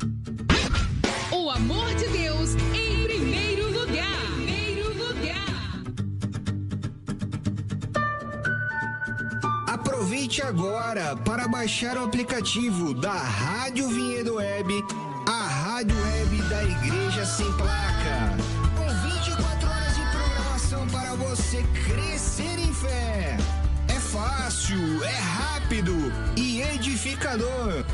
O amor de Deus em primeiro lugar. Aproveite agora para baixar o aplicativo da Rádio Vinhedo Web, a rádio web da Igreja Sem Placa. Com 24 horas de programação para você crescer em fé. É fácil, é rápido e edificador.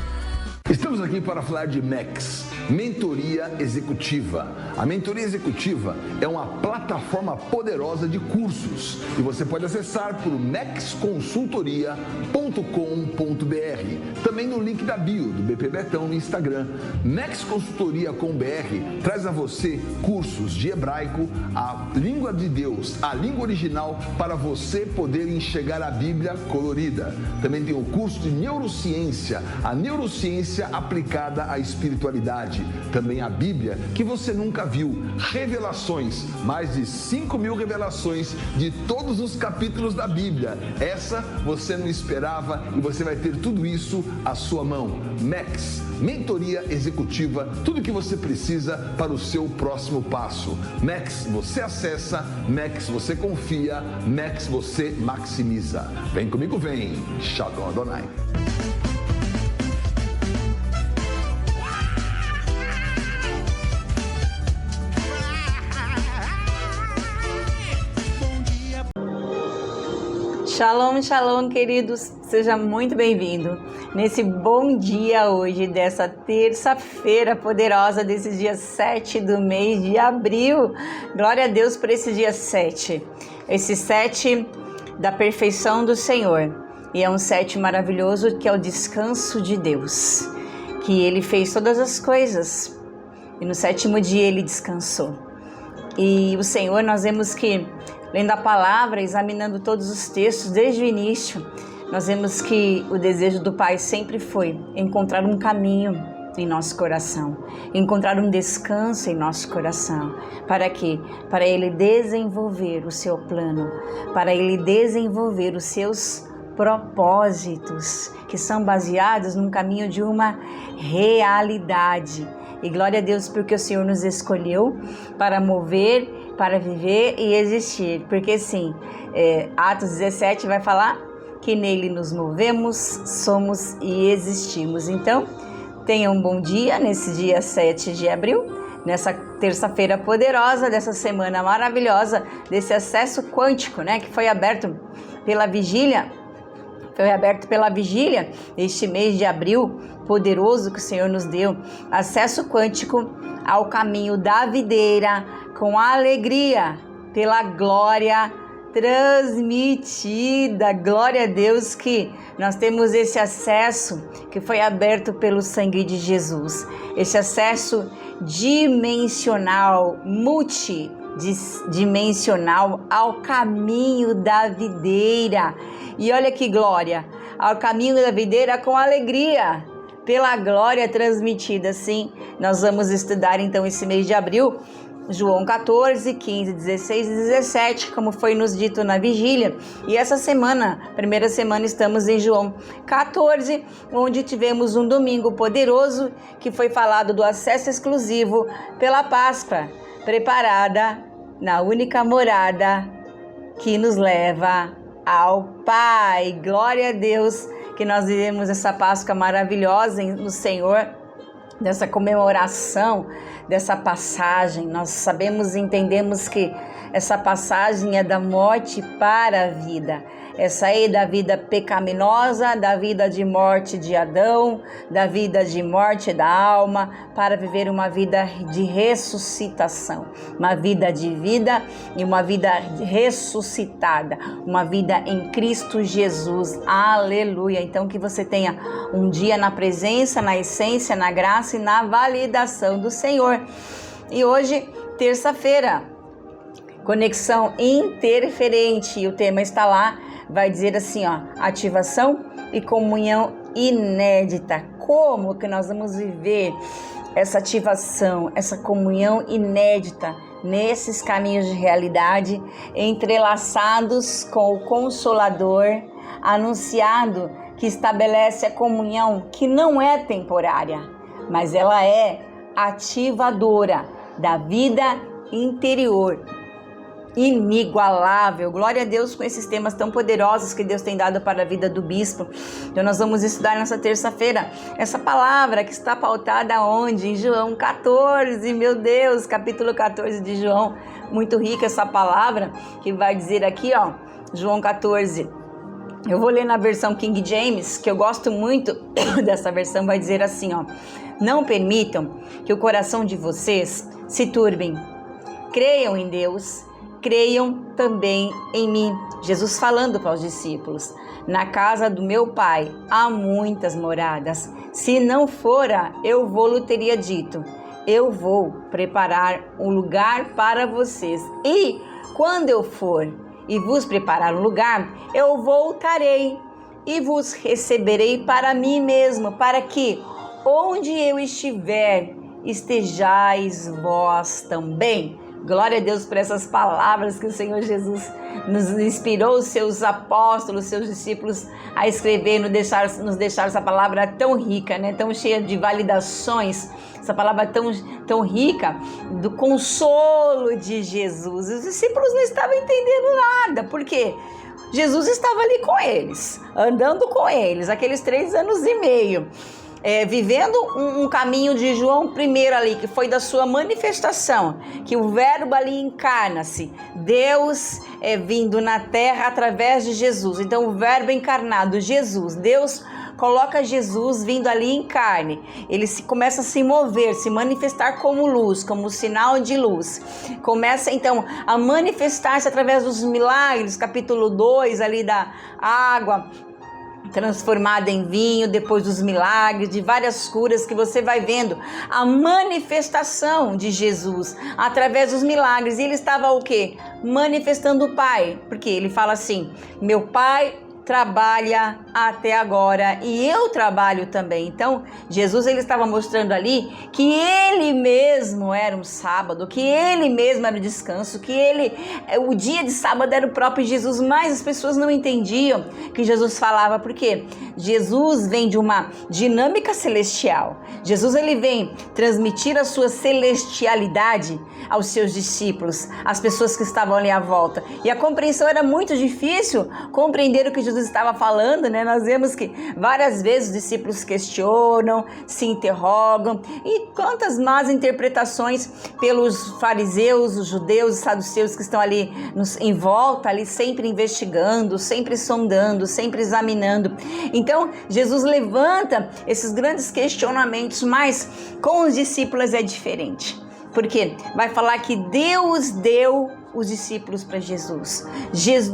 Estamos aqui para falar de MEX, Mentoria Executiva. A Mentoria Executiva é uma plataforma poderosa de cursos e você pode acessar por mexconsultoria.com.br. Também no link da bio do BP Betão no Instagram. MEX Consultoria com BR traz a você cursos de hebraico, a língua de Deus, a língua original, para você poder enxergar a Bíblia colorida. Também tem o curso de neurociência, a neurociência aplicada à espiritualidade. Também a Bíblia que você nunca viu, revelações, mais de 5.000 revelações de todos os capítulos da Bíblia. Essa você não esperava e você vai ter tudo isso à sua mão. MEX, Mentoria Executiva, tudo que você precisa para o seu próximo passo. MEX você acessa, MEX você confia, MEX você maximiza. Vem comigo, vem. Shalom Adonai. Shalom, shalom, queridos, seja muito bem-vindo nesse bom dia hoje, dessa terça-feira poderosa, desse dia 7 do mês de abril. Glória a Deus por esse dia 7, esse 7 da perfeição do Senhor. E é um 7 maravilhoso que é o descanso de Deus, que Ele fez todas as coisas e no 7º dia Ele descansou. E o Senhor, nós vemos que, lendo a palavra, examinando todos os textos desde o início, nós vemos que o desejo do Pai sempre foi encontrar um caminho em nosso coração, encontrar um descanso em nosso coração. Para quê? Para Ele desenvolver o seu plano, para Ele desenvolver os seus propósitos, que são baseados num caminho de uma realidade. E glória a Deus porque o Senhor nos escolheu para mover, para viver e existir. Porque sim, Atos 17 vai falar que nele nos movemos, somos e existimos. Então, tenha um bom dia nesse dia 7 de abril, nessa terça-feira poderosa, dessa semana maravilhosa, desse acesso quântico, né, que foi aberto pela vigília. Foi aberto pela vigília este mês de abril, poderoso que o Senhor nos deu, acesso quântico ao caminho da videira, com alegria, pela glória transmitida. Glória a Deus que nós temos esse acesso que foi aberto pelo sangue de Jesus, esse acesso dimensional, multidimensional ao caminho da videira. E olha que glória, ao caminho da videira com alegria, pela glória transmitida. Sim, nós vamos estudar então esse mês de abril, João 14, 15, 16 e 17, como foi nos dito na vigília. E essa semana, primeira semana, estamos em João 14, onde tivemos um domingo poderoso, que foi falado do acesso exclusivo pela Páscoa, preparada na única morada que nos leva ao Pai. Glória a Deus que nós vivemos essa Páscoa maravilhosa no Senhor, dessa comemoração, dessa passagem. Nós sabemos e entendemos que essa passagem é da morte para a vida. Essa aí da vida pecaminosa, da vida de morte de Adão, da vida de morte da alma, para viver uma vida de ressuscitação, uma vida de vida e uma vida ressuscitada, uma vida em Cristo Jesus. Aleluia! Então que você tenha um dia na presença, na essência, na graça e na validação do Senhor. E hoje, terça-feira, conexão interferente, e o tema está lá, vai dizer assim, ó, ativação e comunhão inédita. Como que nós vamos viver essa ativação, essa comunhão inédita nesses caminhos de realidade, entrelaçados com o Consolador, anunciado, que estabelece a comunhão que não é temporária, mas ela é ativadora da vida interior. Inigualável. Glória a Deus com esses temas tão poderosos que Deus tem dado para a vida do bispo. Então nós vamos estudar nessa terça-feira essa palavra que está pautada onde? Em João 14, meu Deus, capítulo 14 de João. Muito rica essa palavra que vai dizer aqui, ó, João 14. Eu vou ler na versão King James, que eu gosto muito dessa versão, vai dizer assim, ó: não permitam que o coração de vocês se turbem. Creiam em Deus, creiam também em mim. Jesus falando para os discípulos: na casa do meu Pai há muitas moradas. Se não fora, eu vou-lhe teria dito. Eu vou preparar um lugar para vocês. E quando eu for e vos preparar um lugar, eu voltarei e vos receberei para mim mesmo, para que onde eu estiver, estejais vós também. Glória a Deus por essas palavras que o Senhor Jesus nos inspirou, os seus apóstolos, seus discípulos a escrever, nos deixar essa palavra tão rica, né? Tão cheia de validações, essa palavra tão rica do consolo de Jesus. Os discípulos não estavam entendendo nada, por quê? Jesus estava ali com eles, andando com eles, aqueles 3 anos e meio. Vivendo um caminho de João I ali, que foi da sua manifestação, que o verbo ali encarna-se, Deus vindo na terra através de Jesus. Então o verbo encarnado, Jesus, Deus coloca Jesus vindo ali em carne, ele começa a se mover, se manifestar como luz, como sinal de luz, começa então a manifestar-se através dos milagres, capítulo 2 ali da água transformada em vinho, depois dos milagres, de várias curas que você vai vendo, a manifestação de Jesus através dos milagres. E ele estava o quê? Manifestando o Pai, porque ele fala assim: meu Pai trabalha até agora e eu trabalho também. Então Jesus, ele estava mostrando ali que ele mesmo era um sábado, que ele mesmo era o descanso, que o dia de sábado era o próprio Jesus, mas as pessoas não entendiam que Jesus falava, porque Jesus vem de uma dinâmica celestial. Jesus, ele vem transmitir a sua celestialidade aos seus discípulos, às pessoas que estavam ali à volta, e a compreensão era muito difícil, compreender o que Jesus estava falando, né? Nós vemos que várias vezes os discípulos questionam, se interrogam, e quantas más interpretações pelos fariseus, os judeus, os saduceus que estão ali em volta, ali sempre investigando, sempre sondando, sempre examinando. Então Jesus levanta esses grandes questionamentos, mas com os discípulos é diferente, porque vai falar que Deus deu os discípulos para Jesus.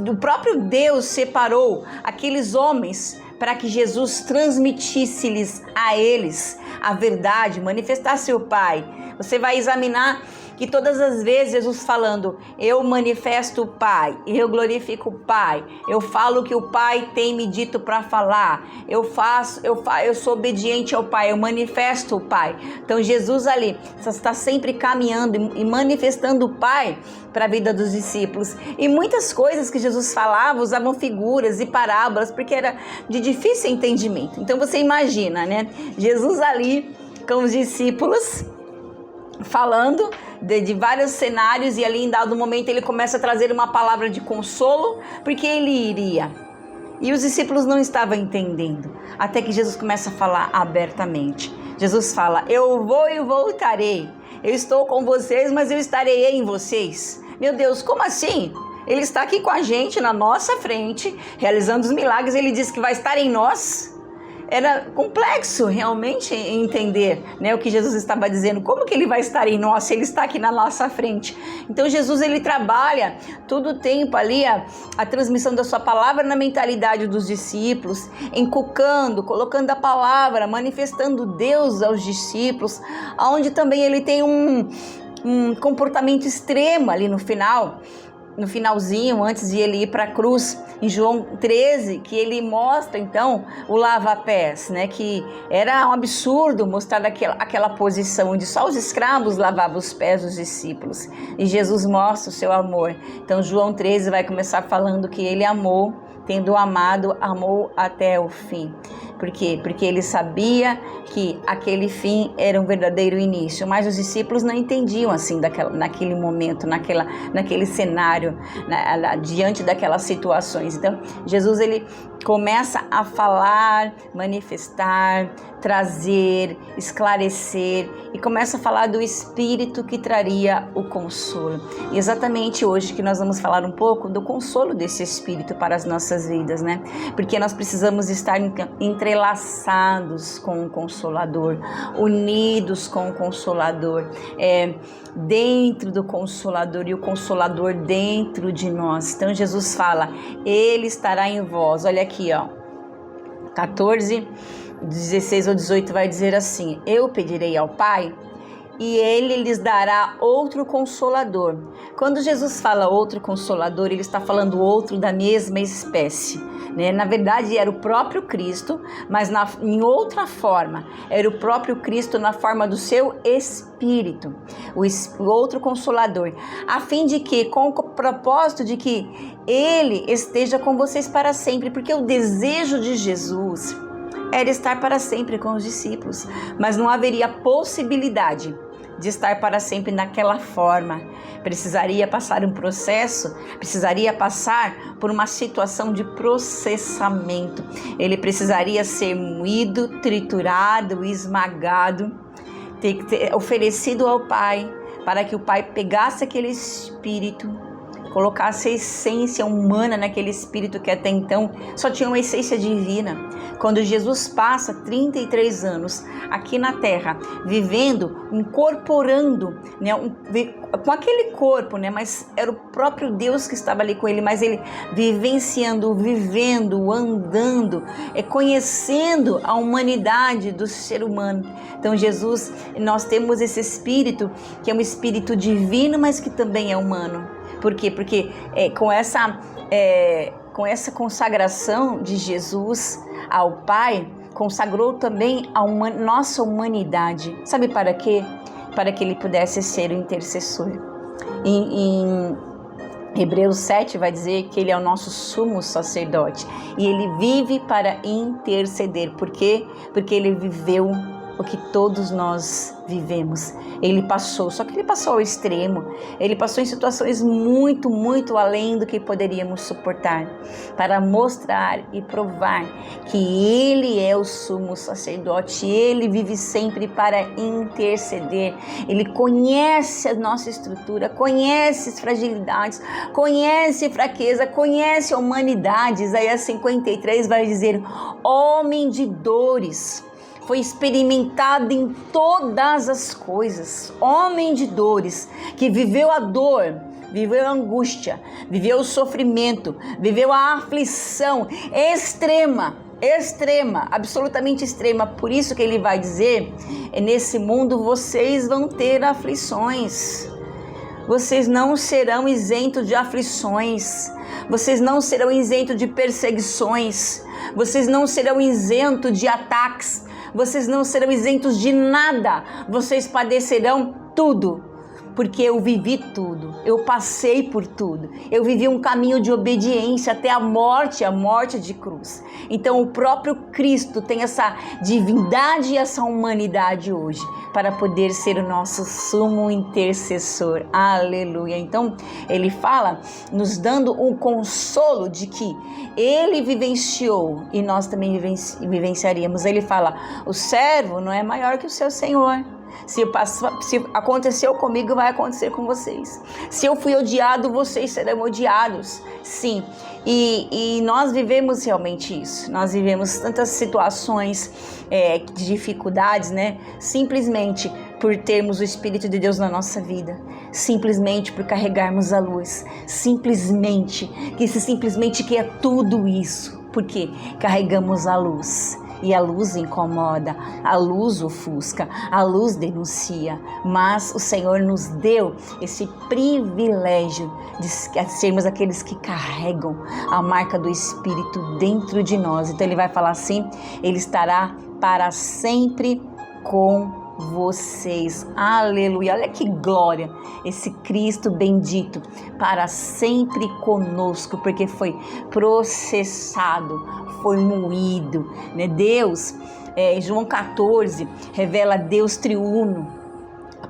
O próprio Deus separou aqueles homens para que Jesus transmitisse-lhes a eles a verdade, manifestasse o Pai. Você vai examinar que todas as vezes Jesus falando: eu manifesto o Pai, eu glorifico o Pai, eu falo o que o Pai tem me dito para falar, eu sou obediente ao Pai, eu manifesto o Pai. Então Jesus ali está sempre caminhando e manifestando o Pai para a vida dos discípulos. E muitas coisas que Jesus falava usavam figuras e parábolas, porque era de difícil entendimento. Então você imagina, né? Jesus ali com os discípulos, falando de vários cenários, e ali em dado momento ele começa a trazer uma palavra de consolo, porque ele iria. E os discípulos não estavam entendendo, até que Jesus começa a falar abertamente. Jesus fala: eu vou e voltarei, eu estou com vocês, mas eu estarei em vocês. Meu Deus, como assim? Ele está aqui com a gente, na nossa frente, realizando os milagres, ele diz que vai estar em nós. Era complexo realmente entender, né, o que Jesus estava dizendo. Como que ele vai estar em nós se ele está aqui na nossa frente? Então Jesus, ele trabalha todo o tempo ali a transmissão da sua palavra na mentalidade dos discípulos, encucando, colocando a palavra, manifestando Deus aos discípulos, onde também ele tem um comportamento extremo ali no finalzinho, antes de ele ir para a cruz, em João 13, que ele mostra então o lava-pés, né? Que era um absurdo mostrar aquela posição onde só os escravos lavavam os pés dos discípulos, e Jesus mostra o seu amor. Então João 13 vai começar falando que ele amou tendo amado, amou até o fim. Por quê? Porque ele sabia que aquele fim era um verdadeiro início, mas os discípulos não entendiam assim naquele momento, naquele cenário, diante daquelas situações. Então, Jesus, ele começa a falar, manifestar, trazer, esclarecer e começa a falar do Espírito que traria o consolo. E exatamente hoje que nós vamos falar um pouco do consolo desse Espírito para as nossas vidas, né? Porque nós precisamos estar entrelaçados com o Consolador, unidos com o Consolador, dentro do Consolador e o Consolador dentro de nós. Então Jesus fala, Ele estará em vós. Olha aqui, ó, 14, 16 ou 18 vai dizer assim, eu pedirei ao Pai e Ele lhes dará outro Consolador. Quando Jesus fala outro Consolador, Ele está falando outro da mesma espécie, né? Na verdade era o próprio Cristo, mas em outra forma, era o próprio Cristo na forma do seu Espírito, o outro Consolador, a fim de que, com o propósito de que Ele esteja com vocês para sempre, porque o desejo de Jesus era estar para sempre com os discípulos, mas não haveria possibilidade de estar para sempre naquela forma. Precisaria passar um processo, precisaria passar por uma situação de processamento. Ele precisaria ser moído, triturado, esmagado, ter oferecido ao Pai, para que o Pai pegasse aquele Espírito, colocasse a essência humana naquele Espírito que até então só tinha uma essência divina. Quando Jesus passa 33 anos aqui na Terra, vivendo, incorporando, né, com aquele corpo, né, mas era o próprio Deus que estava ali com ele, mas ele vivenciando, vivendo, andando, conhecendo a humanidade do ser humano. Então Jesus, nós temos esse Espírito que é um Espírito divino, mas que também é humano. Por quê? Porque com essa consagração de Jesus ao Pai, consagrou também a nossa humanidade. Sabe para quê? Para que Ele pudesse ser o intercessor. Em Hebreus 7 vai dizer que Ele é o nosso sumo sacerdote. E Ele vive para interceder. Por quê? Porque Ele viveu o que todos nós vivemos. Ele passou, só que ele passou ao extremo. Ele passou em situações muito, muito além do que poderíamos suportar, para mostrar e provar que Ele é o sumo sacerdote. Ele vive sempre para interceder. Ele conhece a nossa estrutura, conhece as fragilidades, conhece fraqueza, conhece a humanidade. Isaías 53 vai dizer, homem de dores, foi experimentado em todas as coisas, homem de dores, que viveu a dor, viveu a angústia, viveu o sofrimento, viveu a aflição extrema, absolutamente extrema. Por isso que ele vai dizer, nesse mundo vocês vão ter aflições, vocês não serão isentos de aflições, vocês não serão isentos de perseguições, vocês não serão isentos de ataques, vocês não serão isentos de nada, vocês padecerão tudo, porque eu vivi tudo, eu passei por tudo, eu vivi um caminho de obediência até a morte de cruz. Então o próprio Cristo tem essa divindade e essa humanidade hoje, para poder ser o nosso sumo intercessor. Aleluia. Então ele fala, nos dando um consolo de que ele vivenciou e nós também vivenciaríamos. Ele fala, o servo não é maior que o seu senhor. Se aconteceu comigo, vai acontecer com vocês. Se eu fui odiado, vocês serão odiados. Sim, e nós vivemos realmente isso. Nós vivemos tantas situações de dificuldades, né? Simplesmente por termos o Espírito de Deus na nossa vida. Simplesmente por carregarmos a luz. Simplesmente que é tudo isso. Porque carregamos a luz. E a luz incomoda, a luz ofusca, a luz denuncia, mas o Senhor nos deu esse privilégio de sermos aqueles que carregam a marca do Espírito dentro de nós. Então ele vai falar assim, ele estará para sempre com vocês. Aleluia. Olha que glória, esse Cristo bendito para sempre conosco, porque foi processado, foi moído, né? Deus, João 14, revela Deus triuno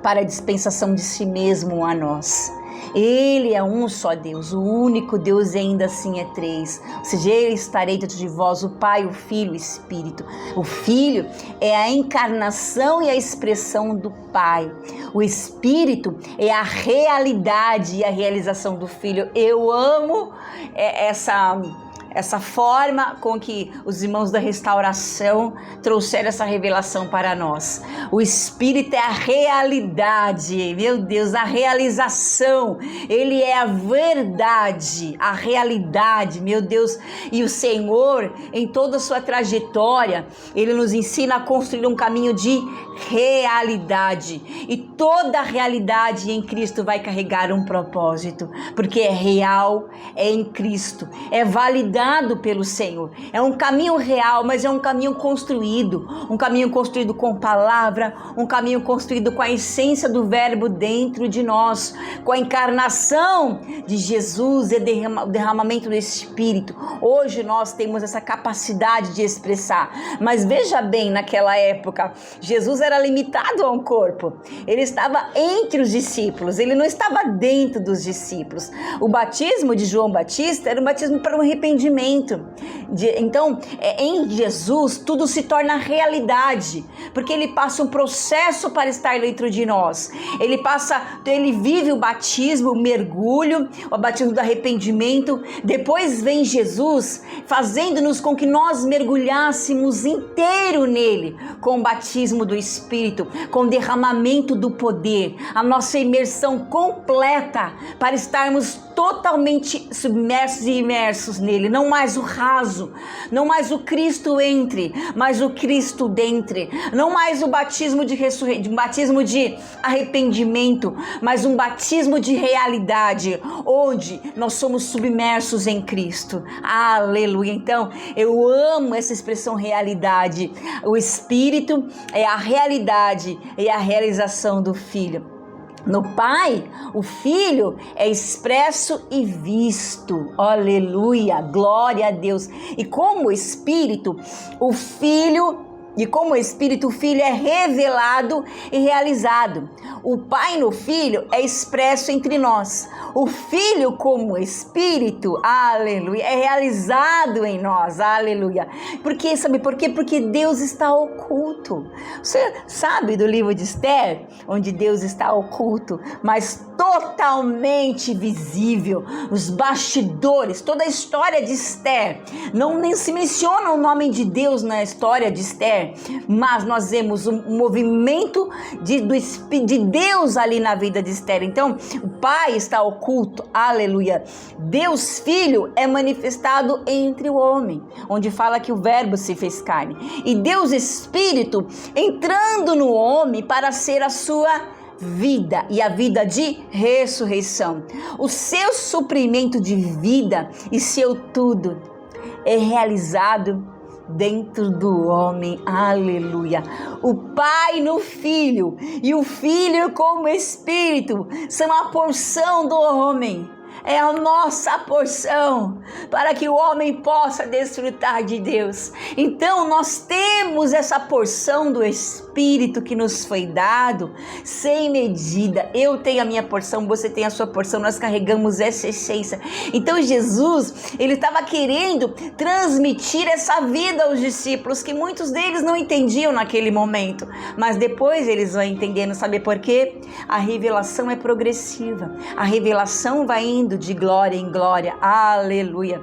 para a dispensação de si mesmo a nós. Ele é um só Deus, o único Deus, e ainda assim é três. Ou seja, ele estarei dentro de vós, o Pai, o Filho e o Espírito. O Filho é a encarnação e a expressão do Pai. O Espírito é a realidade e a realização do Filho. Eu amo essa forma com que os irmãos da restauração trouxeram essa revelação para nós. O Espírito é a realidade, meu Deus, a realização. Ele é a verdade, a realidade, meu Deus. E o Senhor, em toda a sua trajetória, Ele nos ensina a construir um caminho de realidade. E toda a realidade em Cristo vai carregar um propósito, porque é real, é em Cristo, é validado pelo Senhor. É um caminho real, mas é um caminho construído com palavra, um caminho construído com a essência do verbo dentro de nós, com a encarnação de Jesus e o derramamento do Espírito. Hoje nós temos essa capacidade de expressar, mas veja bem, naquela época, Jesus era limitado a um corpo. Ele estava entre os discípulos, ele não estava dentro dos discípulos. O batismo de João Batista era um batismo para um arrependimento. Então, em Jesus, tudo se torna realidade, porque ele passa um processo para estar dentro de nós. Ele vive o batismo, o mergulho, o batismo do arrependimento. Depois vem Jesus, fazendo-nos com que nós mergulhássemos inteiro nele, com o batismo do Espírito, com o derramamento do poder, a nossa imersão completa para estarmos totalmente submersos e imersos nele. Não mais o raso, não mais o Cristo entre, mas o Cristo dentro. Não mais o batismo de batismo de arrependimento, mas um batismo de realidade, onde nós somos submersos em Cristo. Aleluia. Então, eu amo essa expressão realidade. O Espírito é a realidade e a realização do Filho. No Pai, o Filho é expresso e visto. Aleluia, glória a Deus. E como Espírito, o Filho é revelado e realizado. O Pai no Filho é expresso entre nós. O Filho como Espírito, aleluia, é realizado em nós, aleluia. Sabe por quê? Porque Deus está oculto. Você sabe do livro de Esther, onde Deus está oculto, mas totalmente visível. Os bastidores, toda a história de Esther, nem se menciona o nome de Deus na história de Esther, mas nós vemos um movimento de Deus ali na vida de Esther. Então, o Pai está oculto, aleluia. Deus Filho é manifestado entre o homem, onde fala que o verbo se fez carne. E Deus Espírito entrando no homem para ser a sua vida e a vida de ressurreição. O seu suprimento de vida e seu tudo é realizado dentro do homem, aleluia. O Pai no Filho e o Filho como Espírito são a porção do homem. É a nossa porção para que o homem possa desfrutar de Deus. Então nós temos essa porção do Espírito que nos foi dado sem medida. Eu tenho a minha porção, você tem a sua porção, nós carregamos essa essência. Então Jesus, ele estava querendo transmitir essa vida aos discípulos, que muitos deles não entendiam naquele momento, mas depois eles vão entendendo. Sabe por quê? A revelação é progressiva, a revelação vai indo de glória em glória, aleluia.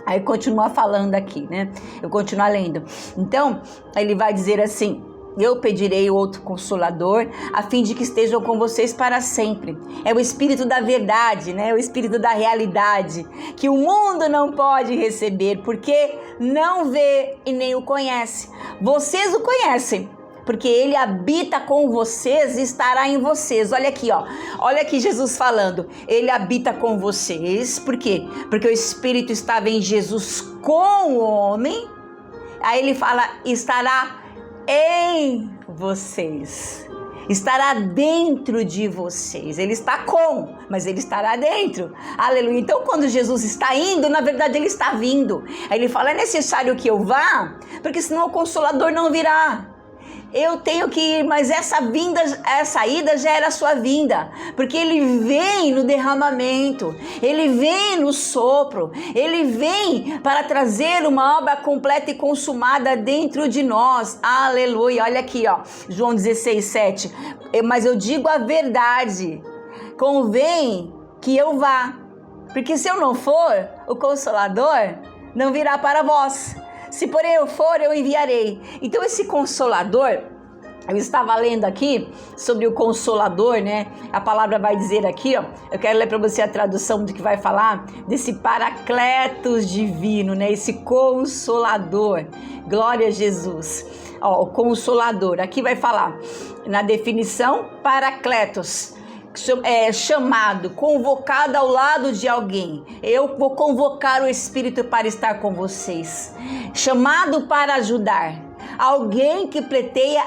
Aí continua falando aqui, né? Eu continuo lendo. Então, ele vai dizer assim: eu pedirei outro Consolador, a fim de que estejam com vocês para sempre. É o Espírito da verdade, né? O Espírito da realidade, que o mundo não pode receber, porque não vê e nem o conhece. Vocês o conhecem, porque ele habita com vocês e estará em vocês. Olha aqui, ó. Olha aqui Jesus falando. Ele habita com vocês. Por quê? Porque o Espírito estava em Jesus com o homem. Aí ele fala, estará em vocês. Estará dentro de vocês. Ele está mas ele estará dentro. Aleluia. Então, quando Jesus está indo, na verdade ele está vindo. Aí ele fala, é necessário que eu vá, porque senão o Consolador não virá. Eu tenho que ir, mas essa ida já era a sua vinda, porque ele vem no derramamento, ele vem no sopro, ele vem para trazer uma obra completa e consumada dentro de nós. Aleluia. Olha aqui, ó, João 16:7. Mas eu digo a verdade, convém que eu vá, porque se eu não for, o Consolador não virá para vós. Se porém eu for, eu enviarei. Então esse Consolador, eu estava lendo aqui sobre o Consolador, né? A palavra vai dizer aqui, ó. Eu quero ler para você a tradução do que vai falar desse Paracletos divino, né? Esse Consolador. Glória a Jesus. Ó, o Consolador. Aqui vai falar na definição Paracletos. Chamado, convocado ao lado de alguém. Eu vou convocar o Espírito para estar com vocês. Chamado para ajudar. Alguém que pleiteia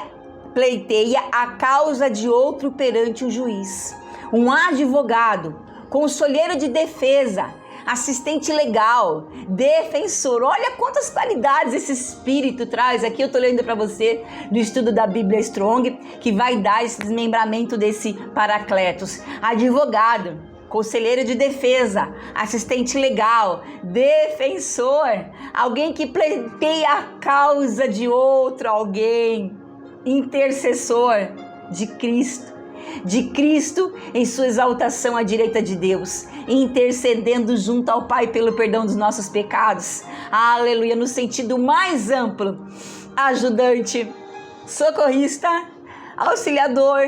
a causa de outro perante o juiz. Um advogado, conselheiro de defesa, assistente legal, defensor. Olha quantas qualidades esse Espírito traz. Aqui eu estou lendo para você no estudo da Bíblia Strong, que vai dar esse desmembramento desse Paracletos. Advogado, conselheiro de defesa, assistente legal, defensor, alguém que pleiteia a causa de outro alguém, intercessor de Cristo em sua exaltação à direita de Deus, intercedendo junto ao Pai pelo perdão dos nossos pecados. Aleluia, no sentido mais amplo. Ajudante, socorrista, auxiliador,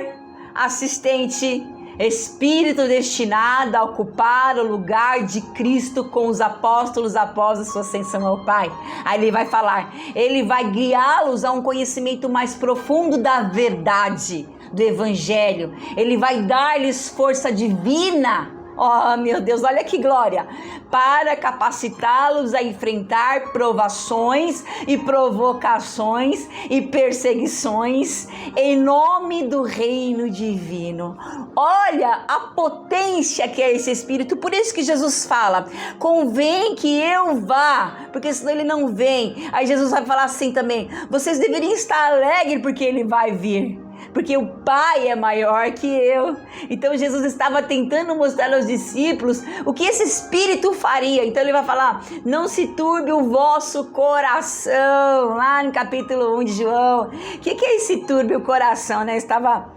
assistente, Espírito destinado a ocupar o lugar de Cristo com os apóstolos após a sua ascensão ao Pai. Aí ele vai falar, ele vai guiá-los a um conhecimento mais profundo da verdade, do Evangelho. Ele vai dar-lhes força divina. Oh, meu Deus, olha que glória! Para capacitá-los a enfrentar provações e provocações e perseguições em nome do reino divino. Olha a potência que é esse Espírito. Por isso que Jesus fala, convém que eu vá, porque senão ele não vem. Aí Jesus vai falar assim também, vocês deveriam estar alegres porque ele vai vir, porque o Pai é maior que eu. Então Jesus estava tentando mostrar aos discípulos o que esse Espírito faria. Então ele vai falar, não se turbe o vosso coração, lá no capítulo 1 de João. O que é esse turbe o coração, né? Estava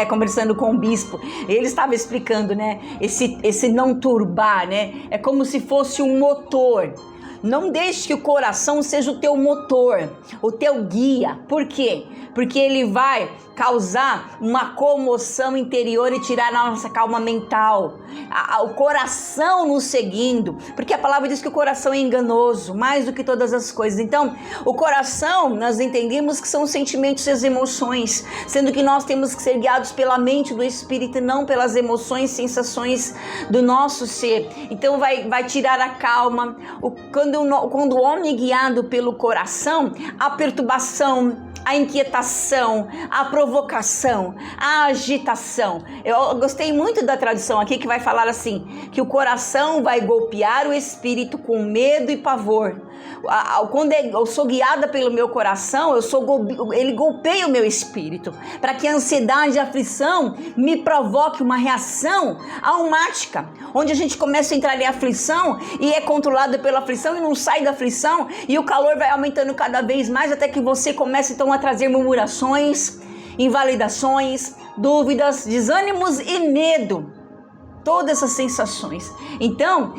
conversando com o bispo, ele estava explicando, né? Esse não turbar, né? É como se fosse um motor. Não deixe que o coração seja o teu motor, o teu guia. Por quê? Porque ele vai causar uma comoção interior e tirar a nossa calma mental. O coração nos seguindo, porque a palavra diz que o coração é enganoso, mais do que todas as coisas. Então, o coração, nós entendemos que são os sentimentos e as emoções, sendo que nós temos que ser guiados pela mente do Espírito e não pelas emoções, sensações do nosso ser. Então, vai tirar a calma. Quando o homem é guiado pelo coração, a perturbação, a inquietação, a provocação, a agitação. Eu gostei muito da tradução aqui que vai falar assim, que o coração vai golpear o espírito com medo e pavor. Quando eu sou guiada pelo meu coração, ele golpeia o meu espírito, para que a ansiedade e a aflição me provoque uma reação automática, onde a gente começa a entrar em aflição e é controlado pela aflição e não sai da aflição, e o calor vai aumentando cada vez mais, até que você começa então a trazer murmurações, invalidações, dúvidas, desânimos e medo. Todas essas sensações. Então,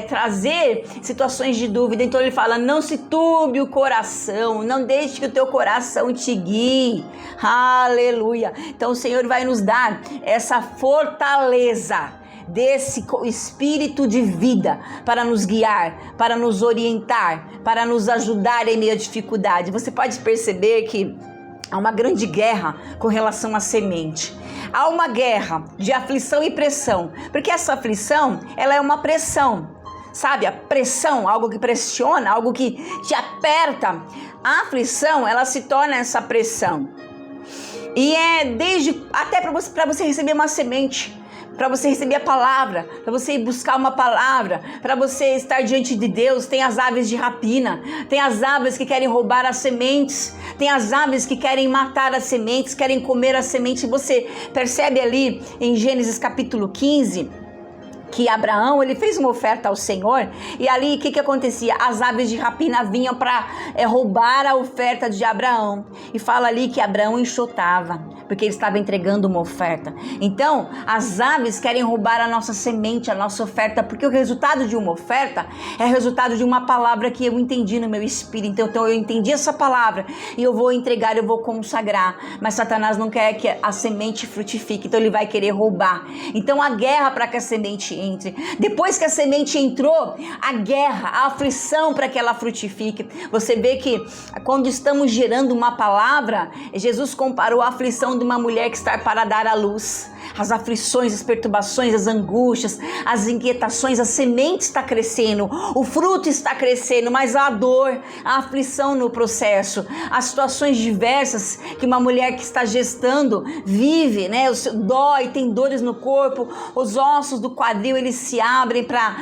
trazer situações de dúvida. Então ele fala, não se turbe o coração, não deixe que o teu coração te guie. Aleluia. Então o Senhor vai nos dar essa fortaleza desse espírito de vida para nos guiar, para nos orientar, para nos ajudar em meio à dificuldade. Você pode perceber que há uma grande guerra com relação à semente. Há uma guerra de aflição e pressão, porque essa aflição, ela é uma pressão. sabe, a pressão, algo que pressiona, algo que te aperta. A aflição, ela se torna essa pressão. E é até para você receber uma semente, para você receber a palavra, para você ir buscar uma palavra, para você estar diante de Deus. Tem as aves de rapina, tem as aves que querem roubar as sementes, tem as aves que querem matar as sementes, querem comer as sementes. Você percebe ali em Gênesis capítulo 15, que Abraão, ele fez uma oferta ao Senhor, e ali o que acontecia? As aves de rapina vinham para roubar a oferta de Abraão, e fala ali que Abraão enxotava, porque ele estava entregando uma oferta. Então, as aves querem roubar a nossa semente, a nossa oferta, porque o resultado de uma oferta é resultado de uma palavra que eu entendi no meu espírito. Então eu entendi essa palavra, e eu vou entregar, eu vou consagrar, mas Satanás não quer que a semente frutifique, então ele vai querer roubar. Então a guerra para que a semente entre. Depois que a semente entrou, a guerra, a aflição para que ela frutifique. Você vê que quando estamos gerando uma palavra, Jesus comparou a aflição de uma mulher que está para dar à luz. As aflições, as perturbações, as angústias, as inquietações, a semente está crescendo, o fruto está crescendo, mas a dor, a aflição no processo, as situações diversas que uma mulher que está gestando vive, né? Dói, tem dores no corpo, os ossos do quadril eles se abrem para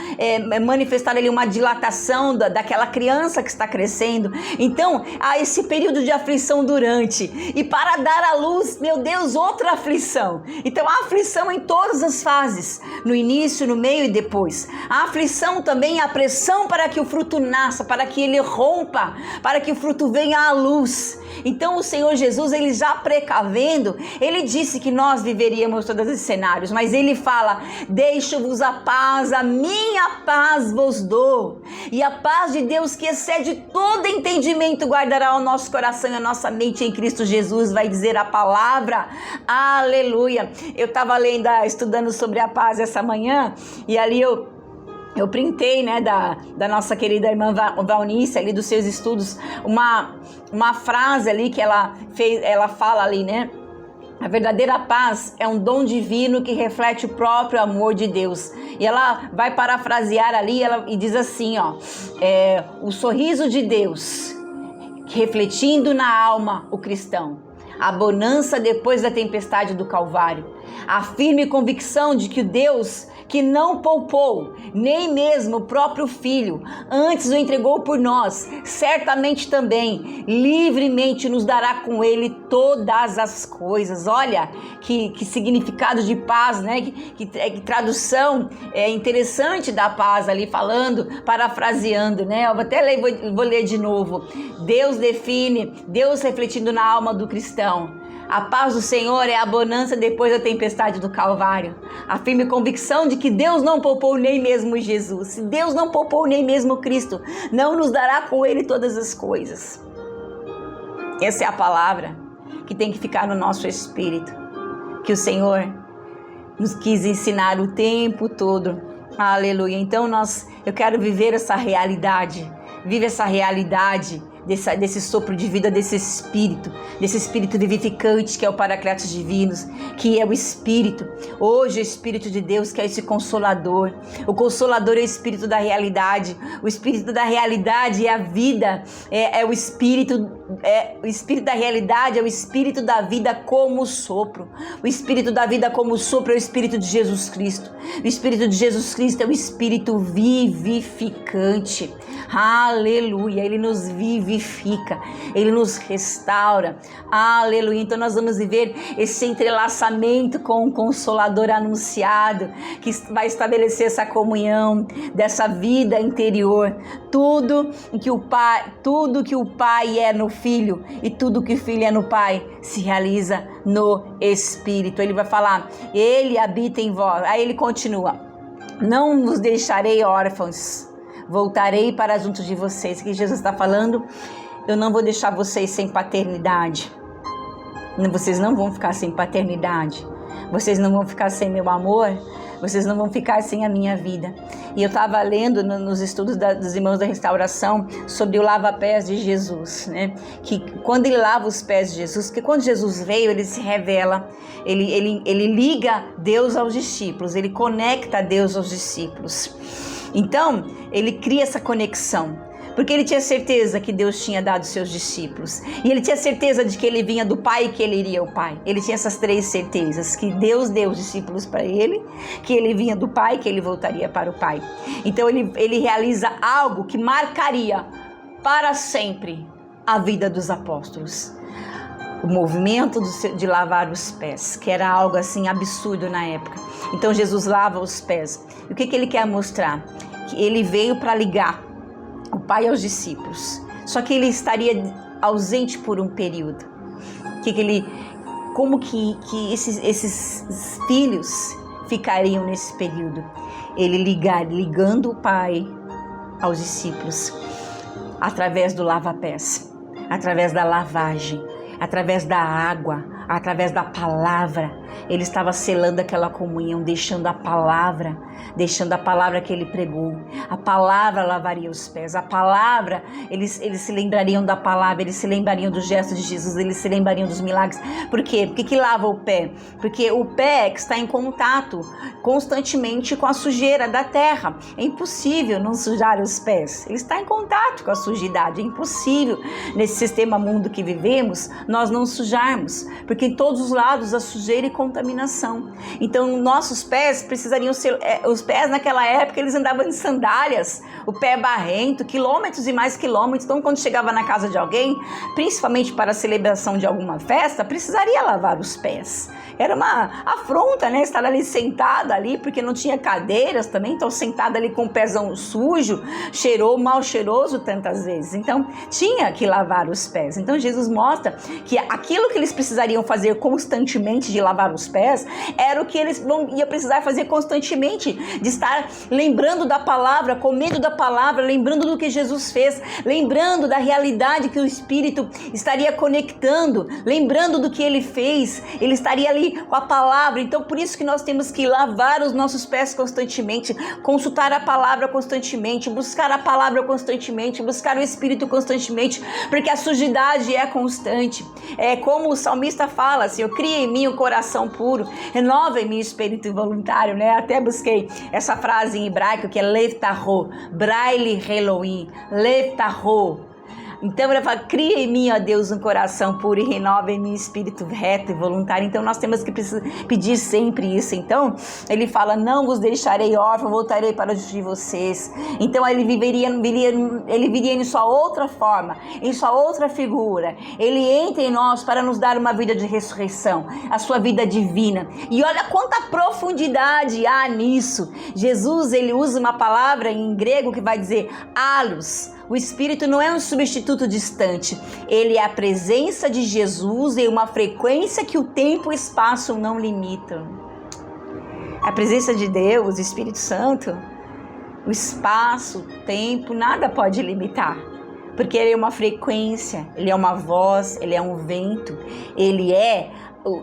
manifestar ali uma dilatação daquela criança que está crescendo. Então há esse período de aflição durante, e para dar à luz, meu Deus, outra aflição. Então há aflição em todas as fases, no início, no meio e depois. A aflição também é a pressão para que o fruto nasça, para que ele rompa, para que o fruto venha à luz. Então o Senhor Jesus, ele já precavendo, ele disse que nós viveríamos todos esses cenários, mas ele fala: deixo-vos a paz, a minha paz vos dou. E a paz de Deus, que excede todo entendimento, guardará o nosso coração e a nossa mente em Cristo Jesus, vai dizer a palavra. Aleluia. Eu estava estudando sobre a paz essa manhã, e ali eu printei, né, da nossa querida irmã Valnice, ali dos seus estudos, uma frase ali que ela fala ali, né? A verdadeira paz é um dom divino que reflete o próprio amor de Deus. E ela vai parafrasear ali e diz assim, ó: o sorriso de Deus, refletindo na alma o cristão, a bonança depois da tempestade do Calvário, a firme convicção de que Deus, que não poupou nem mesmo o próprio Filho, antes o entregou por nós, certamente também livremente nos dará com ele todas as coisas. Olha que significado de paz, né? Que tradução interessante da paz ali, falando, parafraseando, né? Eu vou até ler, vou ler de novo. Deus define, Deus refletindo na alma do cristão. A paz do Senhor é a bonança depois da tempestade do Calvário. A firme convicção de que Deus não poupou nem mesmo Jesus. Se Deus não poupou nem mesmo Cristo, não nos dará com ele todas as coisas. Essa é a palavra que tem que ficar no nosso espírito, que o Senhor nos quis ensinar o tempo todo. Aleluia. Então eu quero viver essa realidade. Vive essa realidade desse sopro de vida, desse espírito vivificante que é o Paracletos Divinos, que é o Espírito. Hoje o Espírito de Deus, que é esse Consolador. O Consolador é o Espírito da realidade. O Espírito da realidade é a vida, o Espírito da realidade é o Espírito da vida como sopro. O Espírito da vida como sopro é o Espírito de Jesus Cristo. O Espírito de Jesus Cristo é o Espírito vivificante. Aleluia, ele nos vivifica, ele nos restaura. Aleluia, então nós vamos viver esse entrelaçamento com o Consolador anunciado, que vai estabelecer essa comunhão, dessa vida interior. Tudo que o Pai é no Filho e tudo que o Filho é no Pai se realiza no Espírito. Ele vai falar: ele habita em vós. Aí ele continua: não vos deixarei órfãos, voltarei para junto de vocês. Que Jesus está falando: eu não vou deixar vocês sem paternidade. Vocês não vão ficar sem paternidade. Vocês não vão ficar sem meu amor. Vocês não vão ficar sem a minha vida. E eu estava lendo nos estudos dos irmãos da restauração sobre o lava-pés de Jesus, né? Que quando ele lava os pés de Jesus, porque quando Jesus veio, ele se revela, ele liga Deus aos discípulos, ele conecta Deus aos discípulos. Então, ele cria essa conexão, porque ele tinha certeza que Deus tinha dado seus discípulos. E ele tinha certeza de que ele vinha do Pai e que ele iria ao Pai. Ele tinha essas 3 certezas, que Deus deu os discípulos para ele, que ele vinha do Pai e que ele voltaria para o Pai. Então ele realiza algo que marcaria para sempre a vida dos apóstolos. O movimento de lavar os pés, que era algo assim absurdo na época. Então Jesus lava os pés. E o que ele quer mostrar? Que ele veio para ligar o Pai aos discípulos. Só que ele estaria ausente por um período. Como que esses filhos ficariam nesse período? Ele ligando o Pai aos discípulos através do lava-pés, através da lavagem, através da água, através da palavra. Ele estava selando aquela comunhão, deixando a palavra que ele pregou. A palavra lavaria os pés, a palavra, eles se lembrariam da palavra, eles se lembrariam do gesto de Jesus, eles se lembrariam dos milagres. Por quê? Por que lava o pé? Porque o pé que está em contato constantemente com a sujeira da terra. É impossível não sujar os pés. Ele está em contato com a sujidade. É impossível, nesse sistema mundo que vivemos, nós não sujarmos, porque em todos os lados há sujeira e contaminação. Então, nossos pés precisariam ser... Os pés naquela época, eles andavam de sandálias, o pé barrento, quilômetros e mais quilômetros. Então, quando chegava na casa de alguém, principalmente para a celebração de alguma festa, precisaria lavar os pés. Era uma afronta, né? Estar ali sentada ali, porque não tinha cadeiras também, então sentada ali com o pezão sujo, mal cheiroso tantas vezes. Então, tinha que lavar os pés. Então, Jesus mostra que aquilo que eles precisariam fazer constantemente de lavar os pés, era o que eles iam precisar fazer constantemente, de estar lembrando da palavra, comendo da palavra, lembrando do que Jesus fez, lembrando da realidade que o Espírito estaria conectando, lembrando do que ele fez. Ele estaria ali com a palavra. Então, por isso que nós temos que lavar os nossos pés constantemente, consultar a palavra constantemente, buscar a palavra constantemente, buscar o Espírito constantemente, porque a sujidade é constante. É como o salmista fala, assim, eu cria em mim um coração puro, renova em mim o espírito involuntário, né? Até busquei essa frase em hebraico, que é lev tahor, braille Elohim, lev tahor. Então ele fala, cria em mim, ó Deus, um coração puro e renova em mim espírito reto e voluntário. Então nós temos que pedir sempre isso. Então ele fala, não vos deixarei órfão, voltarei para junto de vocês. Então ele viria em sua outra forma, em sua outra figura. Ele entra em nós para nos dar uma vida de ressurreição, a sua vida divina. E olha quanta profundidade há nisso. Jesus, ele usa uma palavra em grego que vai dizer allos. O Espírito não é um substituto distante, ele é a presença de Jesus em uma frequência que o tempo e o espaço não limitam. A presença de Deus, o Espírito Santo, o espaço, o tempo, nada pode limitar, porque ele é uma frequência, ele é uma voz, ele é um vento, ele é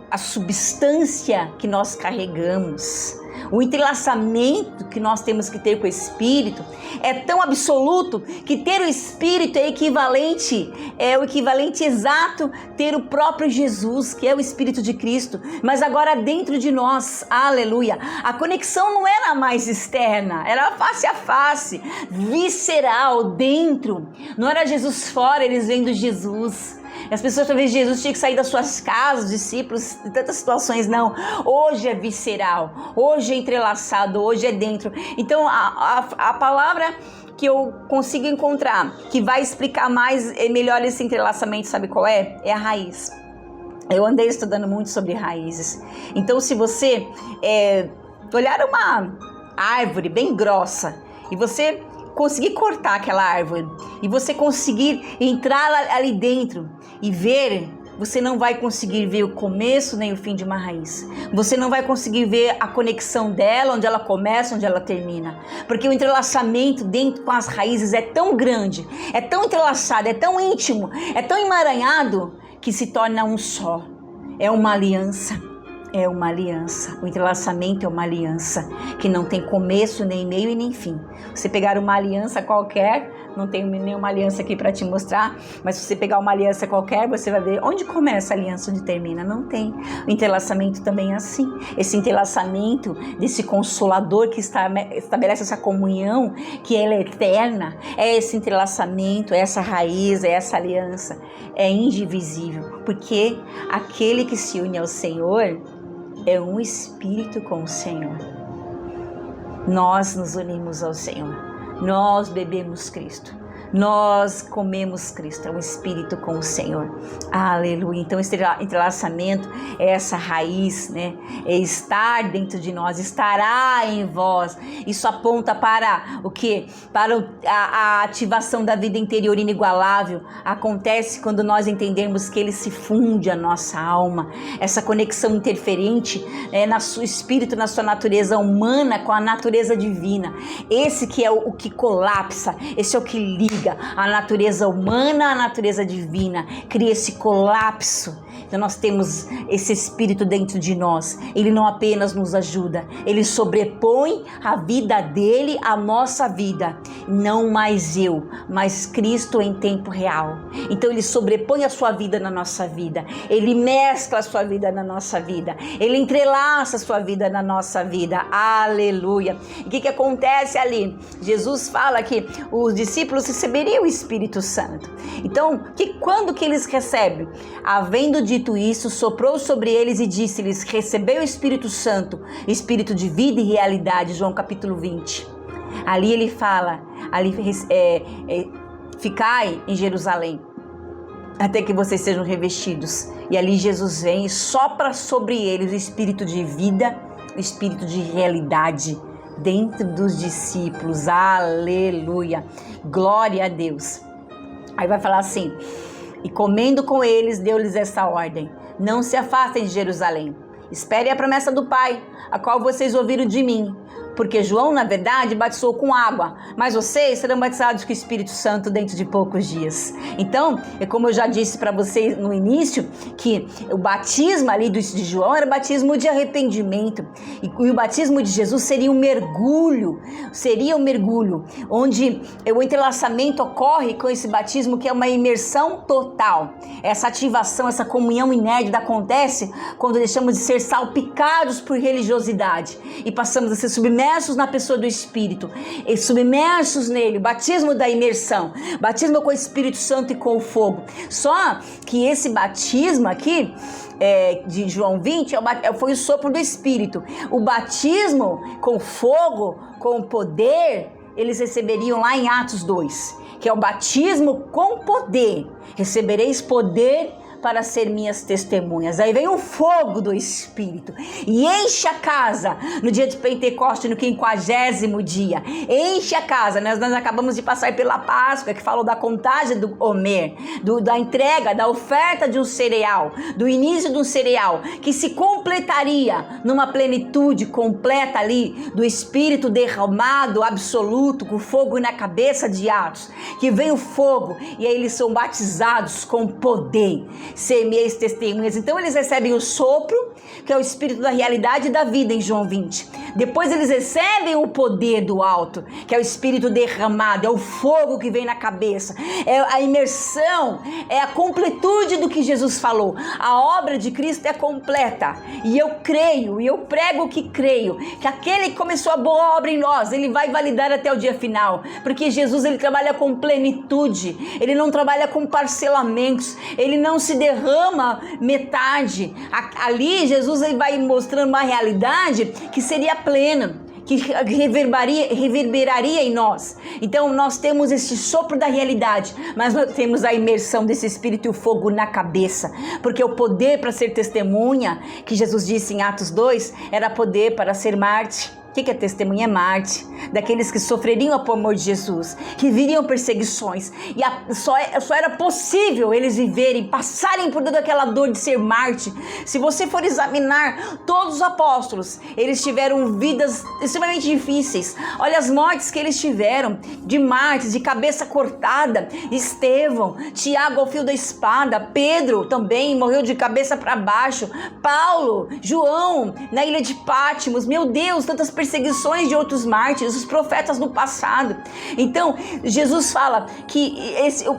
a substância que nós carregamos. O entrelaçamento que nós temos que ter com o Espírito é tão absoluto que ter o Espírito é o equivalente exato ter o próprio Jesus, que é o Espírito de Cristo, mas agora dentro de nós, aleluia. A conexão não era mais externa, era face a face, visceral, dentro. Não era Jesus fora, eles vendo Jesus. As pessoas talvez Jesus tinha que sair das suas casas, os discípulos, em tantas situações, não. Hoje é visceral, hoje é entrelaçado, hoje é dentro. Então a palavra que eu consigo encontrar, que vai explicar melhor esse entrelaçamento, sabe qual é? É a raiz. Eu andei estudando muito sobre raízes. Então se você olhar uma árvore bem grossa e você conseguir cortar aquela árvore e você conseguir entrar ali dentro e ver, você não vai conseguir ver o começo nem o fim de uma raiz. Você não vai conseguir ver a conexão dela, onde ela começa, onde ela termina. Porque o entrelaçamento dentro com as raízes é tão grande, é tão entrelaçado, é tão íntimo, é tão emaranhado que se torna um só. É uma aliança. é uma aliança. O entrelaçamento é uma aliança que não tem começo, nem meio e nem fim. Você pegar uma aliança qualquer, não tenho nenhuma aliança aqui para te mostrar, mas se você pegar uma aliança qualquer, você vai ver onde começa a aliança, onde termina. Não tem. O entrelaçamento também é assim. Esse entrelaçamento desse Consolador que estabelece essa comunhão, que ela é eterna, é esse entrelaçamento, é essa raiz, é essa aliança. É indivisível, porque aquele que se une ao Senhor é um espírito com o Senhor. Nós nos unimos ao Senhor. Nós bebemos Cristo. Nós comemos Cristo, é um espírito com o Senhor. Aleluia. Então esse entrelaçamento é essa raiz, né? É estar dentro de nós, estará em vós. Isso aponta para o quê? Para a ativação da vida interior inigualável. Acontece quando nós entendemos que ele se funde a nossa alma. Essa conexão interferente na sua espírito, na sua natureza humana com a natureza divina. Esse que é o que colapsa, esse é o que liga a natureza humana à natureza divina, cria esse colapso. Então nós temos esse espírito dentro de nós. Ele não apenas nos ajuda, ele sobrepõe a vida dele à nossa vida. Não mais eu, mas Cristo em tempo real. Então ele sobrepõe a sua vida na nossa vida. Ele mescla a sua vida na nossa vida. Ele entrelaça a sua vida na nossa vida. Aleluia. E o que acontece ali? Jesus fala que os discípulos receberiam o Espírito Santo. Então, quando que eles recebem? Havendo dito isso, soprou sobre eles e disse-lhes: recebei o Espírito Santo, Espírito de vida e realidade. João capítulo 20. Ali ele fala, ficai em Jerusalém, até que vocês sejam revestidos. E ali Jesus vem e sopra sobre eles o Espírito de vida, o Espírito de realidade dentro dos discípulos. Aleluia, glória a Deus. Aí vai falar assim: e comendo com eles, deu-lhes essa ordem: não se afastem de Jerusalém, esperem a promessa do Pai, a qual vocês ouviram de mim. Porque João, na verdade, batizou com água, mas vocês serão batizados com o Espírito Santo dentro de poucos dias. Então, é como eu já disse para vocês no início, que o batismo ali de João era batismo de arrependimento. E o batismo de Jesus seria um mergulho, onde o entrelaçamento ocorre com esse batismo, que é uma imersão total. Essa ativação, essa comunhão inédita acontece quando deixamos de ser salpicados por religiosidade e passamos a ser submersos na pessoa do Espírito, e submersos nele, batismo da imersão, batismo com o Espírito Santo e com o fogo. Só que esse batismo aqui de João 20 foi o sopro do Espírito. O batismo com fogo, com poder, eles receberiam lá em Atos 2, que é o batismo com poder. Recebereis poder para ser minhas testemunhas. Aí vem o fogo do Espírito e enche a casa no dia de Pentecostes, no 50º dia. Enche a casa. Nós acabamos de passar pela Páscoa, que falou da contagem do Homer, da entrega, da oferta de um cereal, do início de um cereal, que se completaria numa plenitude completa ali do Espírito derramado, absoluto, com fogo na cabeça de Atos, que vem o fogo e aí eles são batizados com poder. Ser minhas testemunhas. Então eles recebem o sopro, que é o Espírito da realidade e da vida em João 20. Depois eles recebem o poder do alto, que é o Espírito derramado, é o fogo que vem na cabeça, é a imersão, é a completude do que Jesus falou. A obra de Cristo é completa. E eu creio, e eu prego que creio, que aquele que começou a boa obra em nós, ele vai validar até o dia final. Porque Jesus, ele trabalha com plenitude, ele não trabalha com parcelamentos, ele não se derrama metade. Ali Jesus, ele vai mostrando uma realidade que seria plena, que reverberaria em nós. Então nós temos esse sopro da realidade, mas nós temos a imersão desse Espírito e o fogo na cabeça, porque o poder para ser testemunha, que Jesus disse em Atos 2, era poder para ser mártir. que é testemunha? É mártir, daqueles que sofreriam por amor de Jesus, que viriam perseguições, e só era possível eles viverem, passarem por toda aquela dor de ser mártir. Se você for examinar todos os apóstolos, eles tiveram vidas extremamente difíceis. Olha as mortes que eles tiveram, de mártires, de cabeça cortada. Estevão, Tiago ao fio da espada, Pedro também morreu de cabeça para baixo, Paulo, João na ilha de Pátimos. Meu Deus, tantas perseguições de outros mártires, os profetas no passado. Então Jesus fala que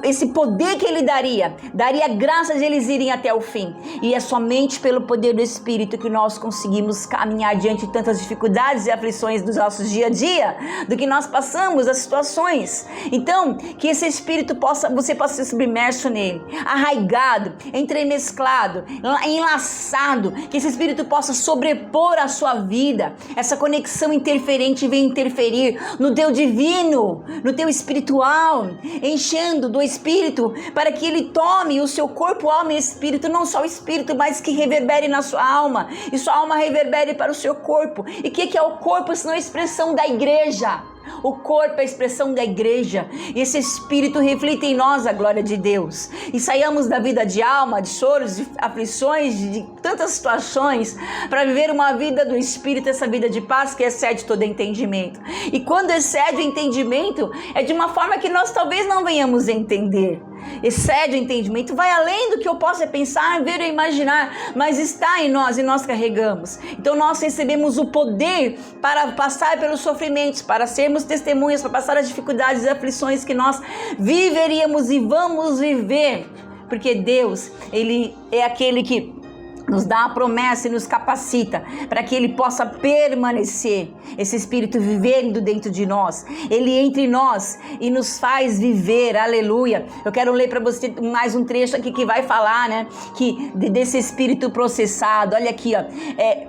esse poder que ele daria graça de eles irem até o fim, e é somente pelo poder do Espírito que nós conseguimos caminhar diante de tantas dificuldades e aflições dos nossos dia a dia, do que nós passamos, as situações. Então, que esse Espírito você possa ser submerso nele, arraigado, entremesclado, enlaçado, que esse Espírito possa sobrepor a sua vida, essa conexão interferente venha interferir no teu divino, no teu espiritual, enchendo do Espírito, para que ele tome o seu corpo, alma e espírito, não só o espírito, mas que reverbere na sua alma, e sua alma reverbere para o seu corpo. E o que é o corpo, senão a expressão da igreja? O corpo é a expressão da igreja, e esse Espírito reflete em nós a glória de Deus, e saiamos da vida de alma, de choros, de aflições, de tantas situações, para viver uma vida do Espírito, essa vida de paz que excede todo entendimento. E quando excede o entendimento, é de uma forma que nós talvez não venhamos a entender. Excede o entendimento, vai além do que eu possa pensar, ver ou imaginar, mas está em nós e nós carregamos. Então nós recebemos o poder para passar pelos sofrimentos, para sermos testemunhas, para passar as dificuldades e aflições que nós viveríamos e vamos viver, porque Deus, ele é aquele que nos dá a promessa e nos capacita para que ele possa permanecer, esse Espírito vivendo dentro de nós, ele entre nós e nos faz viver, aleluia. Eu quero ler para você mais um trecho aqui que vai falar, né, que desse Espírito processado. Olha aqui, ó,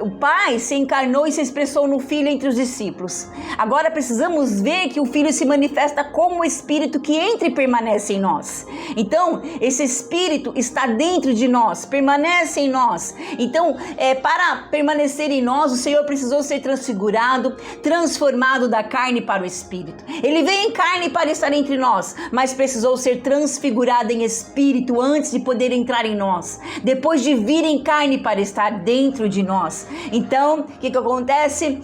o Pai se encarnou e se expressou no Filho entre os discípulos. Agora precisamos ver que o Filho se manifesta como o Espírito que entra e permanece em nós. Então, esse Espírito está dentro de nós, permanece em nós. Então, para permanecer em nós, o Senhor precisou ser transfigurado, transformado da carne para o Espírito. Ele veio em carne para estar entre nós, mas precisou ser transfigurado em Espírito antes de poder entrar em nós, depois de vir em carne para estar dentro de nós. Então, o que acontece?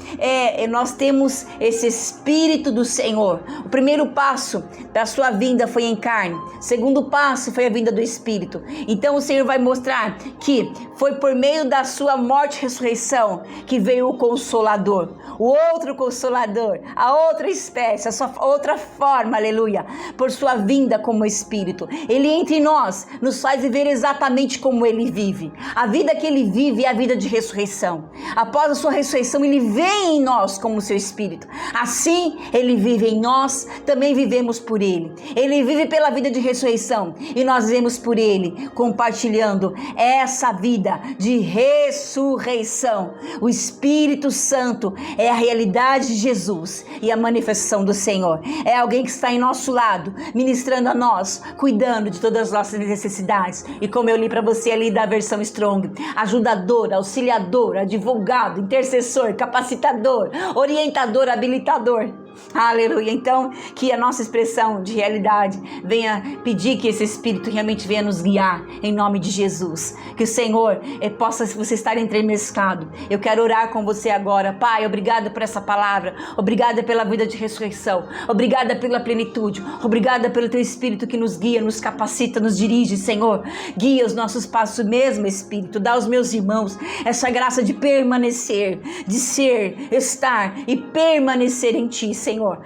Nós temos esse Espírito do Senhor. O primeiro passo da sua vinda foi em carne, o segundo passo foi a vinda do Espírito. Então o Senhor vai mostrar que foi por meio da sua morte e ressurreição que veio o Consolador, o outro Consolador, a outra espécie, a sua outra forma, aleluia, por sua vinda como Espírito. Ele entre nós, nos faz viver exatamente como ele vive. A vida que ele vive é a vida de ressurreição. Após a sua ressurreição, ele vem em nós como seu Espírito. Assim, ele vive em nós, também vivemos por ele. Ele vive pela vida de ressurreição e nós vivemos por ele, compartilhando essa vida de ressurreição. O Espírito Santo é a realidade de Jesus e a manifestação do Senhor. É alguém que está em nosso lado, ministrando a nós, cuidando de todas as nossas necessidades. E como eu li para você ali da versão Strong, ajudador, auxiliador, advogado, intercessor, capacitador, orientador, habilitador. Aleluia. Então, que a nossa expressão de realidade venha pedir que esse Espírito realmente venha nos guiar, em nome de Jesus. Que o Senhor possa você estar entremesclado. Eu quero orar com você agora. Pai, obrigada por essa palavra, obrigada pela vida de ressurreição, obrigada pela plenitude, obrigada pelo teu Espírito que nos guia, nos capacita, nos dirige, Senhor. Guia os nossos passos mesmo, Espírito. Dá aos meus irmãos essa graça de permanecer, de ser, estar e permanecer em ti, Senhor.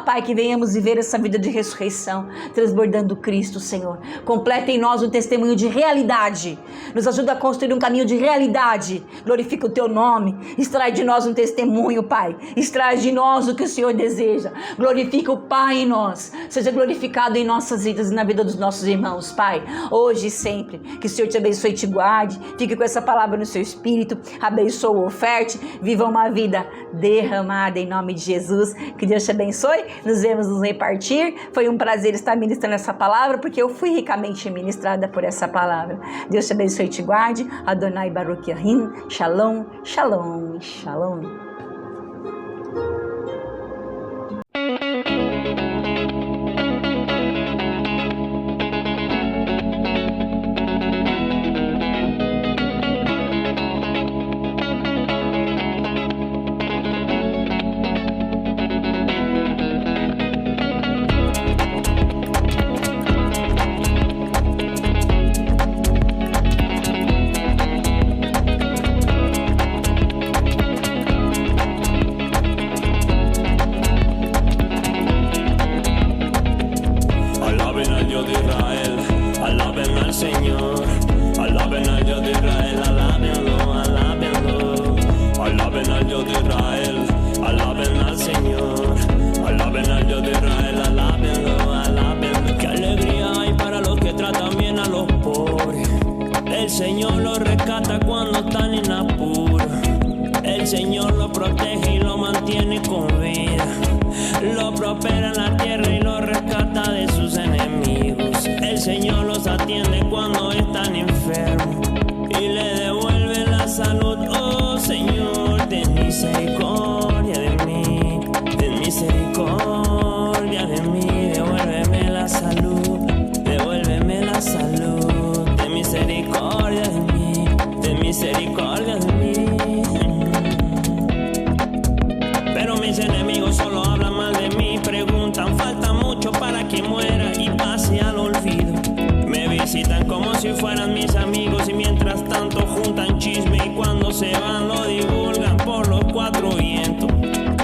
Pai, que venhamos viver essa vida de ressurreição, transbordando Cristo, Senhor. Completa em nós um testemunho de realidade. Nos ajuda a construir um caminho de realidade. Glorifica o teu nome. Extrai de nós um testemunho, Pai. Extrai de nós o que o Senhor deseja. Glorifica o Pai em nós. Seja glorificado em nossas vidas e na vida dos nossos irmãos, Pai. Hoje e sempre. Que o Senhor te abençoe e te guarde. Fique com essa palavra no seu espírito. Abençoe, oferte. Viva uma vida derramada em nome de Jesus. Que Deus te abençoe. Nos vemos nos repartir. Foi um prazer estar ministrando essa palavra, porque eu fui ricamente ministrada por essa palavra. Deus te abençoe e te guarde. Adonai Baruch Yahim. Shalom, shalom, shalom. al Dios de Israel, alaben al Señor, alaben al Dios de Israel, alábenlo, alábenlo. Qué alegría hay para los que tratan bien a los pobres. El Señor los rescata cuando están en apuro. El Señor lo protege y lo mantiene con vida. Lo prospera en la tierra y lo rescata de sus enemigos. El Señor los atiende cuando están enfermos y le devuelve la salud. Oh Señor, ten misericordia de mí, ten misericordia de mí. Devuélveme la salud, devuélveme la salud. Ten misericordia de mí, ten misericordia de mí. Pero mis enemigos solo hablan mal de mí, preguntan, falta mucho para que muera y pase al olvido. Me visitan como si fueran mis amigos y mientras tanto juntan chisme y cuando se van lo divulgan por los cuatro vientos.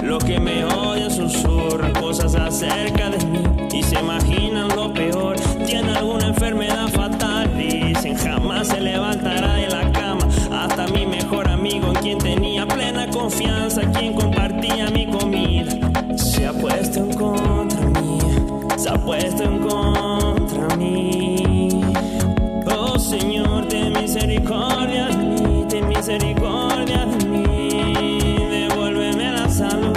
Los que me odian susurran cosas acerca de mí y se imaginan lo peor. Tiene alguna enfermedad fatal, dicen, jamás se levantará de la cama. Hasta mi mejor amigo, en quien tenía plena confianza, quien compartía mi comida, se ha puesto en contra mía, se ha puesto en contra mí. Oh Señor, ten misericordia de mí, ten misericordia de mí. Devuélveme la salud.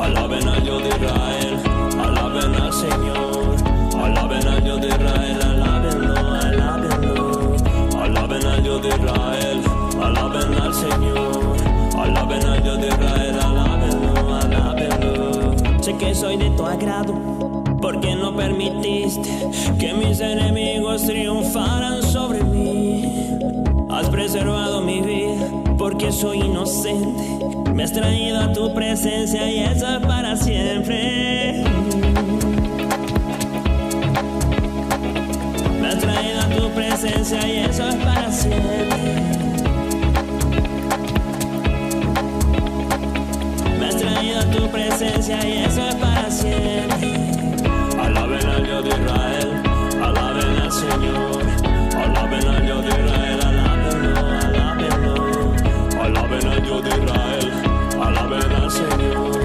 Alaben al Dios de Israel, alaben al Señor, alaben al Dios de Israel, alábenlo, alábenlo. Alaben al Dios de Israel, alaben al Señor, alaben al Dios de Israel, alábenlo, alábenlo. Sé que soy de tu agrado, porque no permitiste que mis enemigos triunfaran sobre mí. Has preservado mi vida, porque soy inocente. Me has traído a tu presencia y eso es para siempre. Me has traído a tu presencia y eso es para siempre. Me has traído a tu presencia y eso es para siempre. Alaben al Dios de Israel, alaben al Señor, alaben al Dios de Israel, alábenlo, alábenlo. Alaben al Dios de Israel, alaben al Señor,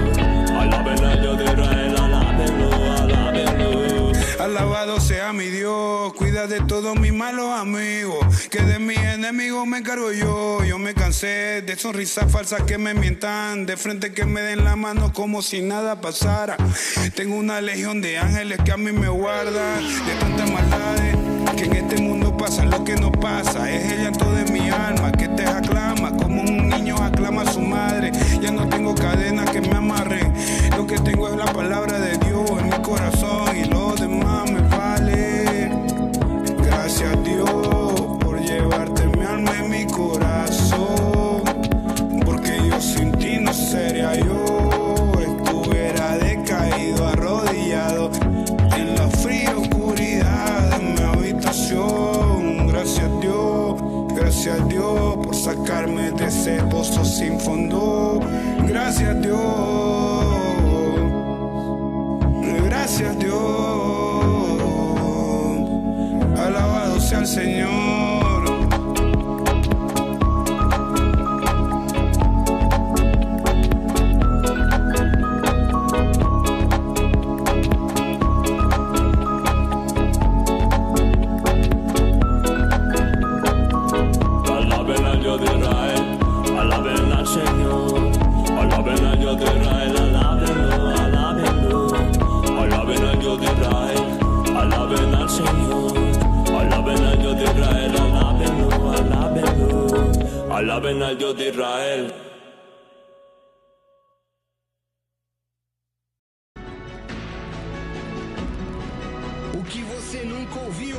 alaben al Dios de Israel, alábenlo, alábenlo. Alabado sea mi Dios, cuida de todos mis malos amigos, que de mis enemigos me encargo yo. Yo me cansé de sonrisas falsas que me mientan, de frente que me den la mano como si nada pasara. Tengo una legión de ángeles que a mí me guardan de tantas maldades, que en este mundo pasa lo que no pasa. Es el llanto de mi alma que te aclama, como un niño aclama a su madre. Ya no tengo cadenas que me amarren, lo que tengo es la palabra de Dios en mi corazón y lo demás me vale. Gracias Dios por llevarte mi alma y mi corazón, porque yo sin ti no sería yo, estuviera decaído, arrodillado en la fría oscuridad de mi habitación. Gracias Dios por sacarme de ese pozo sin fondo. Gracias Dios, gracias Dios, alabado sea el Señor. Alaben al Dios de Israel, alaben al Señor, alaben al Dios de Israel, alábenlo, alábenlo. Alaben al Dios de Israel, alaben al Señor, alaben al Dios de Israel, alábenlo, alábenlo. Alaben al Dios de Israel. O que você nunca ouviu.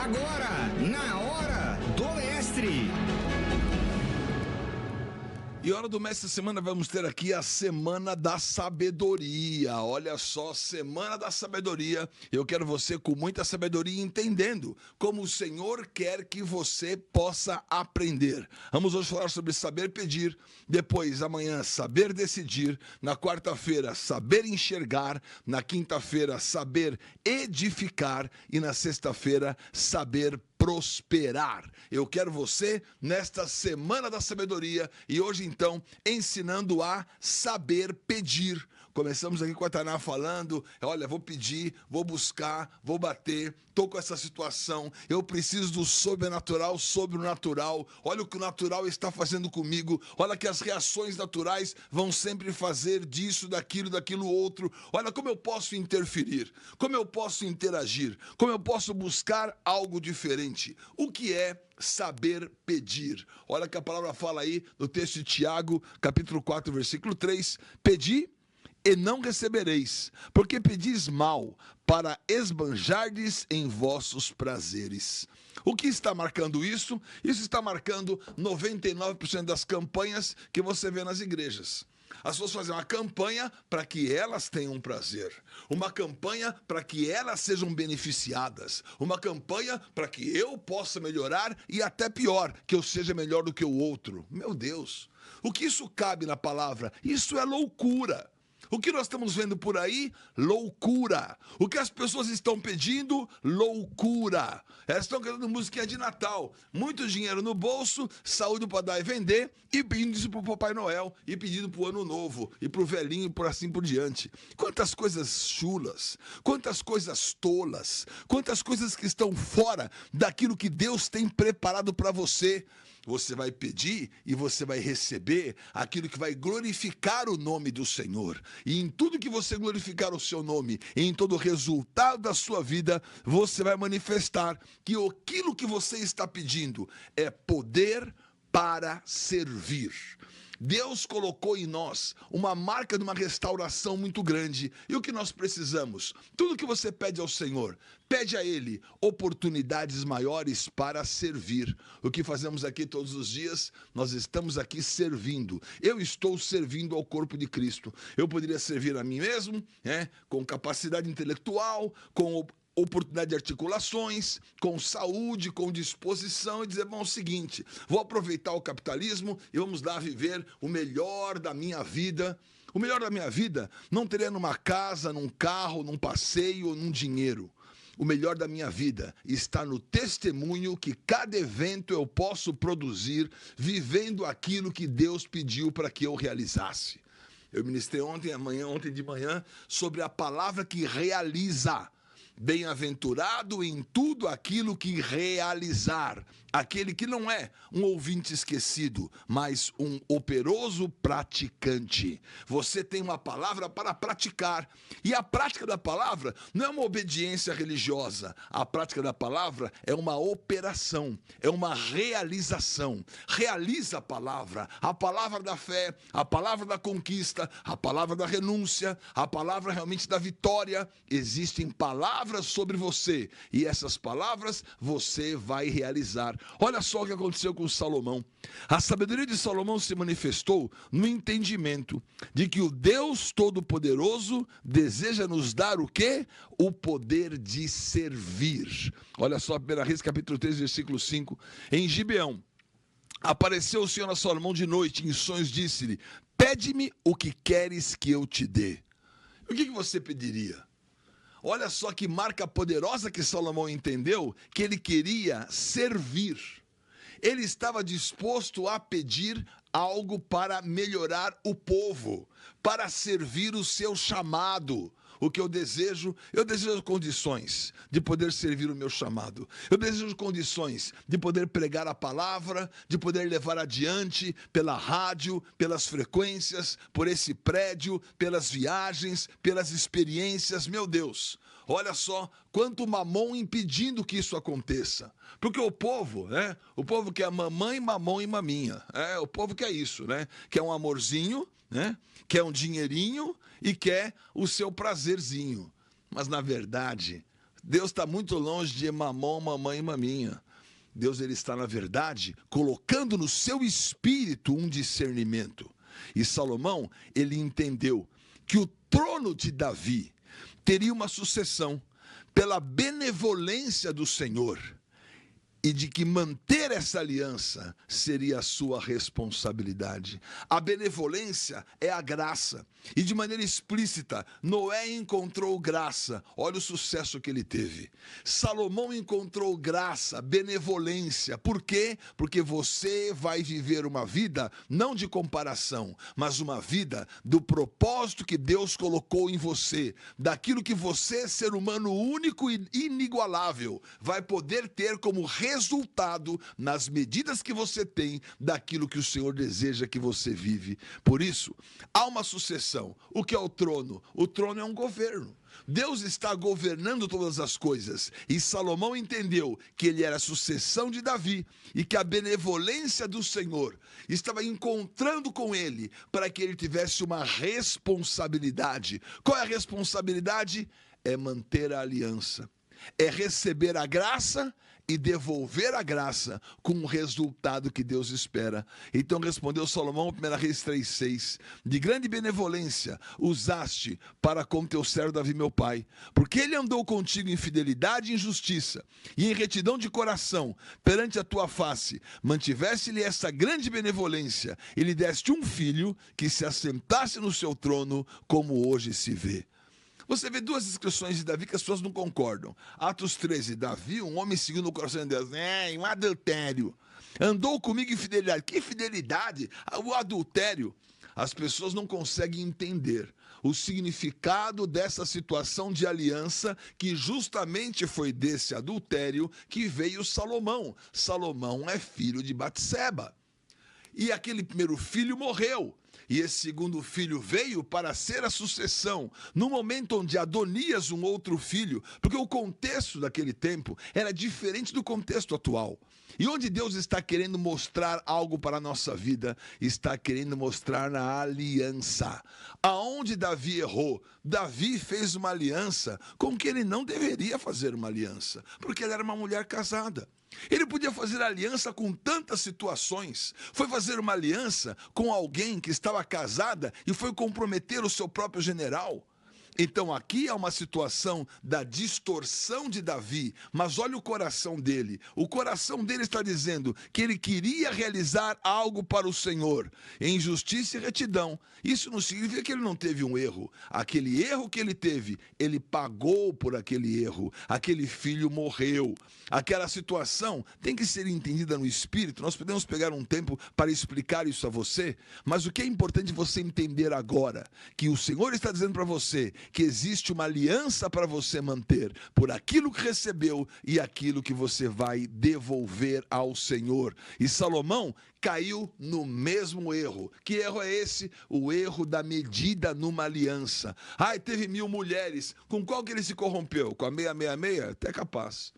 Agora, na hora do mestre. E hora do mestre da semana, vamos ter aqui a Semana da Sabedoria. Olha só, Semana da Sabedoria. Eu quero você com muita sabedoria, entendendo como o Senhor quer que você possa aprender. Vamos hoje falar sobre saber pedir, depois amanhã saber decidir, na quarta-feira saber enxergar, na quinta-feira saber edificar e na sexta-feira saber prosperar. Eu quero você nesta Semana da Sabedoria e hoje então ensinando a saber pedir. Começamos aqui com a Tainá falando, olha, vou pedir, vou buscar, vou bater, estou com essa situação, eu preciso do sobrenatural, sobrenatural, olha o que o natural está fazendo comigo, olha que as reações naturais vão sempre fazer disso, daquilo outro, olha como eu posso interferir, como eu posso interagir, como eu posso buscar algo diferente. O que é saber pedir? Olha que a palavra fala aí no texto de Tiago, capítulo 4, versículo 3, pedi e não recebereis, porque pedis mal, para esbanjardes em vossos prazeres. O que está marcando isso? Isso está marcando 99% das campanhas que você vê nas igrejas. As pessoas fazem uma campanha para que elas tenham prazer, uma campanha para que elas sejam beneficiadas, uma campanha para que eu possa melhorar e até pior, que eu seja melhor do que o outro. Meu Deus, o que isso cabe na palavra? Isso é loucura. O que nós estamos vendo por aí? Loucura. O que as pessoas estão pedindo? Loucura. Elas estão cantando musiquinha de Natal. Muito dinheiro no bolso, saúde para dar e vender, e pedindo isso para o Papai Noel, e pedindo para o Ano Novo, e para o velhinho, e por assim por diante. Quantas coisas chulas, quantas coisas tolas, quantas coisas que estão fora daquilo que Deus tem preparado para você. Você vai pedir e você vai receber aquilo que vai glorificar o nome do Senhor. E em tudo que você glorificar o seu nome, e em todo o resultado da sua vida, você vai manifestar que aquilo que você está pedindo é poder para servir. Deus colocou em nós uma marca de uma restauração muito grande. E o que nós precisamos? Tudo que você pede ao Senhor, pede a Ele oportunidades maiores para servir. O que fazemos aqui todos os dias, nós estamos aqui servindo. Eu estou servindo ao corpo de Cristo. Eu poderia servir a mim mesmo, com capacidade intelectual, com oportunidade de articulações, com saúde, com disposição, e dizer, bom, é o seguinte, vou aproveitar o capitalismo e vamos lá viver o melhor da minha vida. O melhor da minha vida não teria numa casa, num carro, num passeio ou num dinheiro. O melhor da minha vida está no testemunho que cada evento eu posso produzir, vivendo aquilo que Deus pediu para que eu realizasse. Eu ministrei ontem de manhã, sobre a palavra que realiza. Bem-aventurado em tudo aquilo que realizar, aquele que não é um ouvinte esquecido, mas um operoso praticante. Você tem uma palavra para praticar, e a prática da palavra não é uma obediência religiosa, a prática da palavra é uma operação, é uma realização. Realiza a palavra da fé, a palavra da conquista, a palavra da renúncia, a palavra realmente da vitória. Existem palavras sobre você, e essas palavras você vai realizar. Olha só o que aconteceu com Salomão. A sabedoria de Salomão se manifestou no entendimento de que o Deus Todo-Poderoso deseja nos dar o quê? O poder de servir. Olha só, 1 Reis capítulo 3, versículo 5. Em Gibeão, apareceu o Senhor a Salomão de noite, em sonhos disse-lhe, pede-me o que queres que eu te dê. O que você pediria? Olha só que marca poderosa que Salomão entendeu, que ele queria servir. Ele estava disposto a pedir algo para melhorar o povo, para servir o seu chamado. O que eu desejo condições de poder servir o meu chamado. Eu desejo condições de poder pregar a palavra, de poder levar adiante pela rádio, pelas frequências, por esse prédio, pelas viagens, pelas experiências. Meu Deus, olha só quanto mamão impedindo que isso aconteça. Porque o povo quer mamãe, mamão e maminha. O povo quer isso, quer um amorzinho, quer um dinheirinho e quer o seu prazerzinho. Mas na verdade, Deus está muito longe de mamão, mamãe e maminha. Deus, ele está na verdade colocando no seu espírito um discernimento. E Salomão, ele entendeu que o trono de Davi teria uma sucessão pela benevolência do Senhor, e de que manter manter essa aliança seria a sua responsabilidade. A benevolência é a graça. E de maneira explícita, Noé encontrou graça. Olha o sucesso que ele teve. Salomão encontrou graça, benevolência. Por quê? Porque você vai viver uma vida não de comparação, mas uma vida do propósito que Deus colocou em você, daquilo que você, ser humano único e inigualável, vai poder ter como resultado nas medidas que você tem daquilo que o Senhor deseja que você vive. Por isso, há uma sucessão. O que é o trono? O trono é um governo. Deus está governando todas as coisas. E Salomão entendeu que ele era a sucessão de Davi e que a benevolência do Senhor estava encontrando com ele para que ele tivesse uma responsabilidade. Qual é a responsabilidade? É manter a aliança. É receber a graça e devolver a graça com o resultado que Deus espera. Então respondeu Salomão, 1 Reis 3,6: de grande benevolência usaste para com teu servo Davi meu pai, porque ele andou contigo em fidelidade e em justiça, e em retidão de coração, perante a tua face, mantiveste-lhe essa grande benevolência, e lhe deste um filho que se assentasse no seu trono, como hoje se vê. Você vê duas descrições de Davi que as pessoas não concordam. Atos 13, Davi, um homem seguindo o coração de Deus, um adultério. Andou comigo em fidelidade. Que fidelidade? O adultério. As pessoas não conseguem entender o significado dessa situação de aliança, que justamente foi desse adultério que veio Salomão. Salomão é filho de Batseba. E aquele primeiro filho morreu. E esse segundo filho veio para ser a sucessão, no momento onde Adonias, um outro filho, porque o contexto daquele tempo era diferente do contexto atual. E onde Deus está querendo mostrar algo para a nossa vida, está querendo mostrar na aliança. Aonde Davi errou? Davi fez uma aliança com que ele não deveria fazer uma aliança, porque ele era uma mulher casada. Ele podia fazer aliança com tantas situações. Foi fazer uma aliança com alguém que estava casada e foi comprometer o seu próprio general. Então aqui há uma situação da distorção de Davi, mas olha o coração dele. O coração dele está dizendo que ele queria realizar algo para o Senhor, em justiça e retidão. Isso não significa que ele não teve um erro. Aquele erro que ele teve, ele pagou por aquele erro. Aquele filho morreu. Aquela situação tem que ser entendida no espírito. Nós podemos pegar um tempo para explicar isso a você, mas o que é importante você entender agora, que o Senhor está dizendo para você que existe uma aliança para você manter por aquilo que recebeu e aquilo que você vai devolver ao Senhor. E Salomão caiu no mesmo erro. Que erro é esse? O erro da medida numa aliança. Teve 1000 mulheres. Com qual que ele se corrompeu? Com a 666? Até capaz.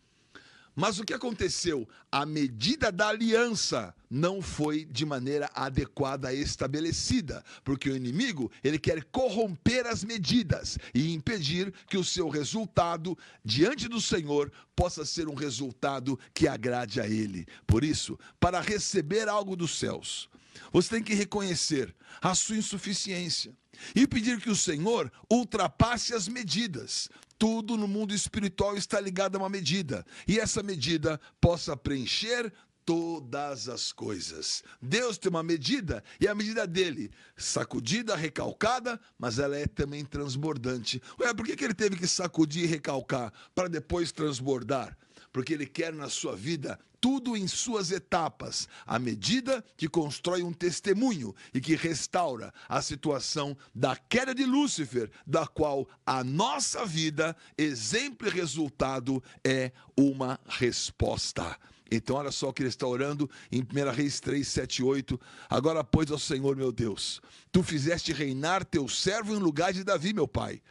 Mas o que aconteceu? A medida da aliança não foi de maneira adequada estabelecida, porque o inimigo, ele quer corromper as medidas e impedir que o seu resultado diante do Senhor possa ser um resultado que agrade a ele. Por isso, para receber algo dos céus, você tem que reconhecer a sua insuficiência e pedir que o Senhor ultrapasse as medidas. Tudo no mundo espiritual está ligado a uma medida, e essa medida possa preencher todas as coisas. Deus tem uma medida, e a medida dele, sacudida, recalcada, mas ela é também transbordante. Por que ele teve que sacudir e recalcar para depois transbordar? Porque ele quer na sua vida tudo em suas etapas, à medida que constrói um testemunho e que restaura a situação da queda de Lúcifer, da qual a nossa vida, exemplo e resultado, é uma resposta. Então olha só o que ele está orando em 1 Reis 3, 7 e 8. Agora, pois, ó Senhor meu Deus, tu fizeste reinar teu servo em lugar de Davi, meu pai.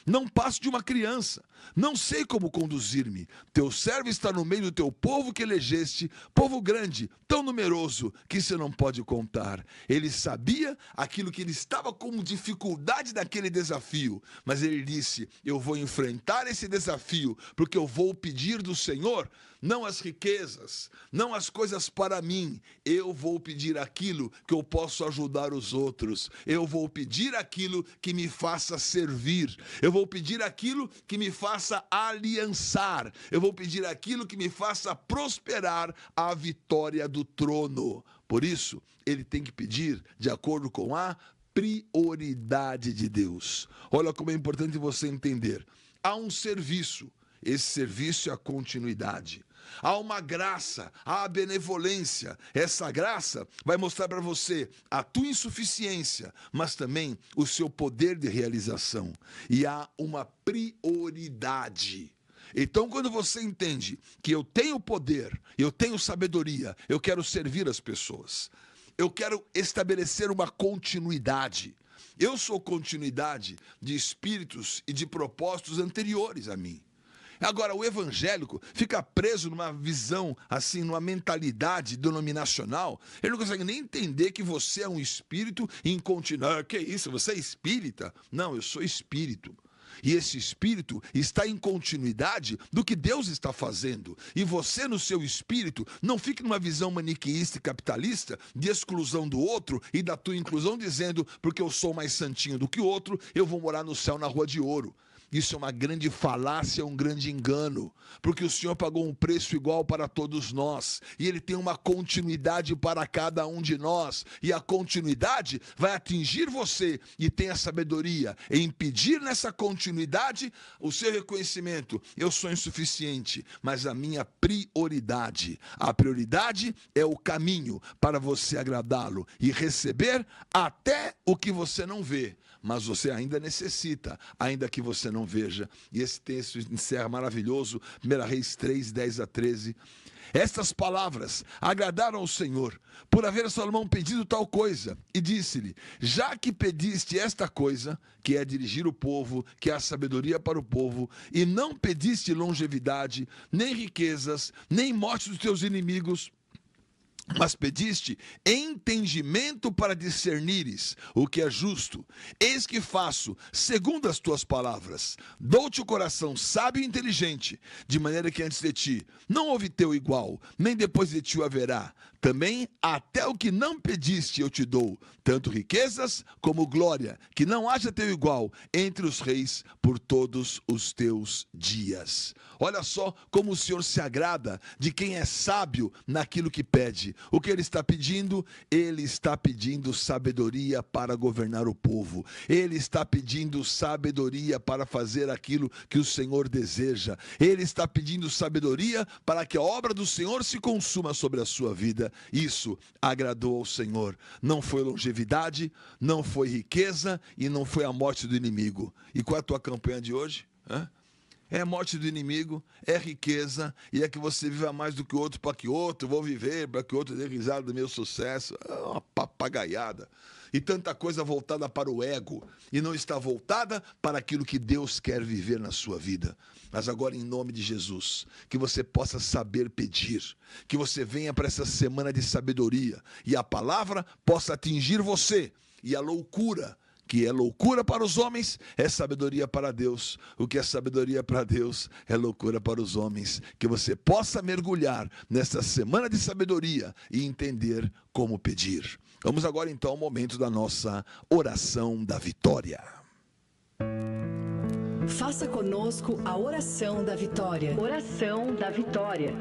Não passo de uma criança, não sei como conduzir-me. Teu servo está no meio do teu povo que elegeste, povo grande, tão numeroso, que você não pode contar. Ele sabia aquilo que ele estava com dificuldade naquele desafio, mas ele disse, eu vou enfrentar esse desafio, porque eu vou pedir do Senhor, não as riquezas, não as coisas para mim. Eu vou pedir aquilo que eu posso ajudar os outros. Eu vou pedir aquilo que me faça servir. Eu vou pedir aquilo que me faça aliançar. Eu vou pedir aquilo que me faça prosperar a vitória do trono. Por isso, ele tem que pedir de acordo com a prioridade de Deus. Olha como é importante você entender. Há um serviço. Esse serviço é a continuidade. Há uma graça, há a benevolência. Essa graça vai mostrar para você a tua insuficiência, mas também o seu poder de realização. E há uma prioridade. Então, quando você entende que eu tenho poder, eu tenho sabedoria, eu quero servir as pessoas, eu quero estabelecer uma continuidade. Eu sou continuidade de espíritos e de propósitos anteriores a mim. Agora, o evangélico fica preso numa visão, assim, numa mentalidade denominacional. Ele não consegue nem entender que você é um espírito incontinuado. Que isso, você é espírita? Não, eu sou espírito. E esse espírito está em continuidade do que Deus está fazendo. E você, no seu espírito, não fique numa visão maniqueísta e capitalista de exclusão do outro e da tua inclusão, dizendo, porque eu sou mais santinho do que o outro, eu vou morar no céu na rua de ouro. Isso é uma grande falácia, um grande engano, porque o Senhor pagou um preço igual para todos nós, e Ele tem uma continuidade para cada um de nós, e a continuidade vai atingir você, e tenha sabedoria em pedir nessa continuidade o seu reconhecimento. Eu sou insuficiente, mas a minha prioridade, a prioridade é o caminho para você agradá-lo e receber até o que você não vê. Mas você ainda necessita, ainda que você não veja. E esse texto encerra maravilhoso, 1 Reis 3, 10 a 13. Estas palavras agradaram ao Senhor, por haver Salomão pedido tal coisa, e disse-lhe, já que pediste esta coisa, que é dirigir o povo, que é a sabedoria para o povo, e não pediste longevidade, nem riquezas, nem morte dos teus inimigos, mas pediste entendimento para discernires o que é justo. Eis que faço segundo as tuas palavras. Dou-te o coração sábio e inteligente, de maneira que antes de ti não houve teu igual, nem depois de ti o haverá. Também até o que não pediste eu te dou, tanto riquezas como glória, que não haja teu igual entre os reis por todos os teus dias. Olha só como o Senhor se agrada de quem é sábio naquilo que pede. O que ele está pedindo? Ele está pedindo sabedoria para governar o povo. Ele está pedindo sabedoria para fazer aquilo que o Senhor deseja. Ele está pedindo sabedoria para que a obra do Senhor se consuma sobre a sua vida. Isso agradou ao Senhor. Não foi longevidade, não foi riqueza e não foi a morte do inimigo. E qual é a tua campanha de hoje? É a morte do inimigo, é riqueza, e é que você viva mais do que o outro, para que outro vou viver, para que outro dê risada do meu sucesso. É uma papagaiada. E tanta coisa voltada para o ego, e não está voltada para aquilo que Deus quer viver na sua vida. Mas agora, em nome de Jesus, que você possa saber pedir, que você venha para essa semana de sabedoria, e a palavra possa atingir você, e a loucura, que é loucura para os homens, é sabedoria para Deus. O que é sabedoria para Deus é loucura para os homens. Que você possa mergulhar nessa semana de sabedoria e entender como pedir. Vamos agora então ao momento da nossa oração da vitória. Faça conosco a oração da vitória. Oração da vitória.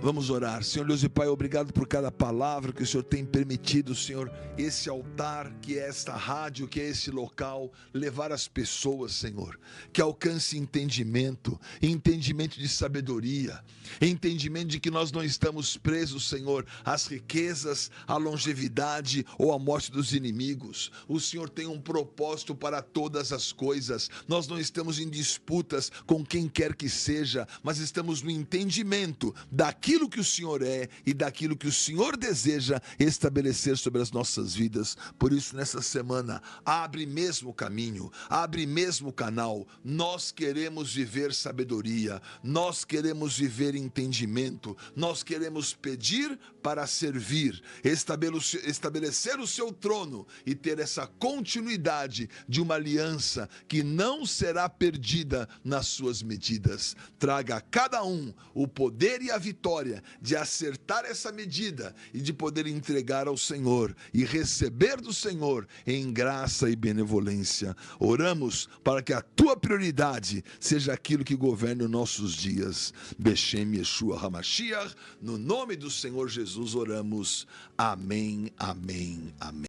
Vamos orar. Senhor Deus e Pai, obrigado por cada palavra que o Senhor tem permitido, Senhor, esse altar, que é esta rádio, que é esse local, levar as pessoas, Senhor, que alcance entendimento de sabedoria, entendimento de que nós não estamos presos, Senhor, às riquezas, à longevidade ou à morte dos inimigos. O Senhor tem um propósito para todas as coisas. Nós não estamos em disputas com quem quer que seja, mas estamos no entendimento daquilo daquilo que o Senhor é e daquilo que o Senhor deseja estabelecer sobre as nossas vidas. Por isso, nessa semana, abre mesmo o caminho, abre mesmo o canal. Nós queremos viver sabedoria, nós queremos viver entendimento, nós queremos pedir para servir, estabelecer o seu trono e ter essa continuidade de uma aliança que não será perdida nas suas medidas. Traga a cada um o poder e a vitória de acertar essa medida e de poder entregar ao Senhor e receber do Senhor em graça e benevolência. Oramos para que a tua prioridade seja aquilo que governe os nossos dias. Beshem Yeshua HaMashiach, no nome do Senhor Jesus oramos. Amém, amém, amém.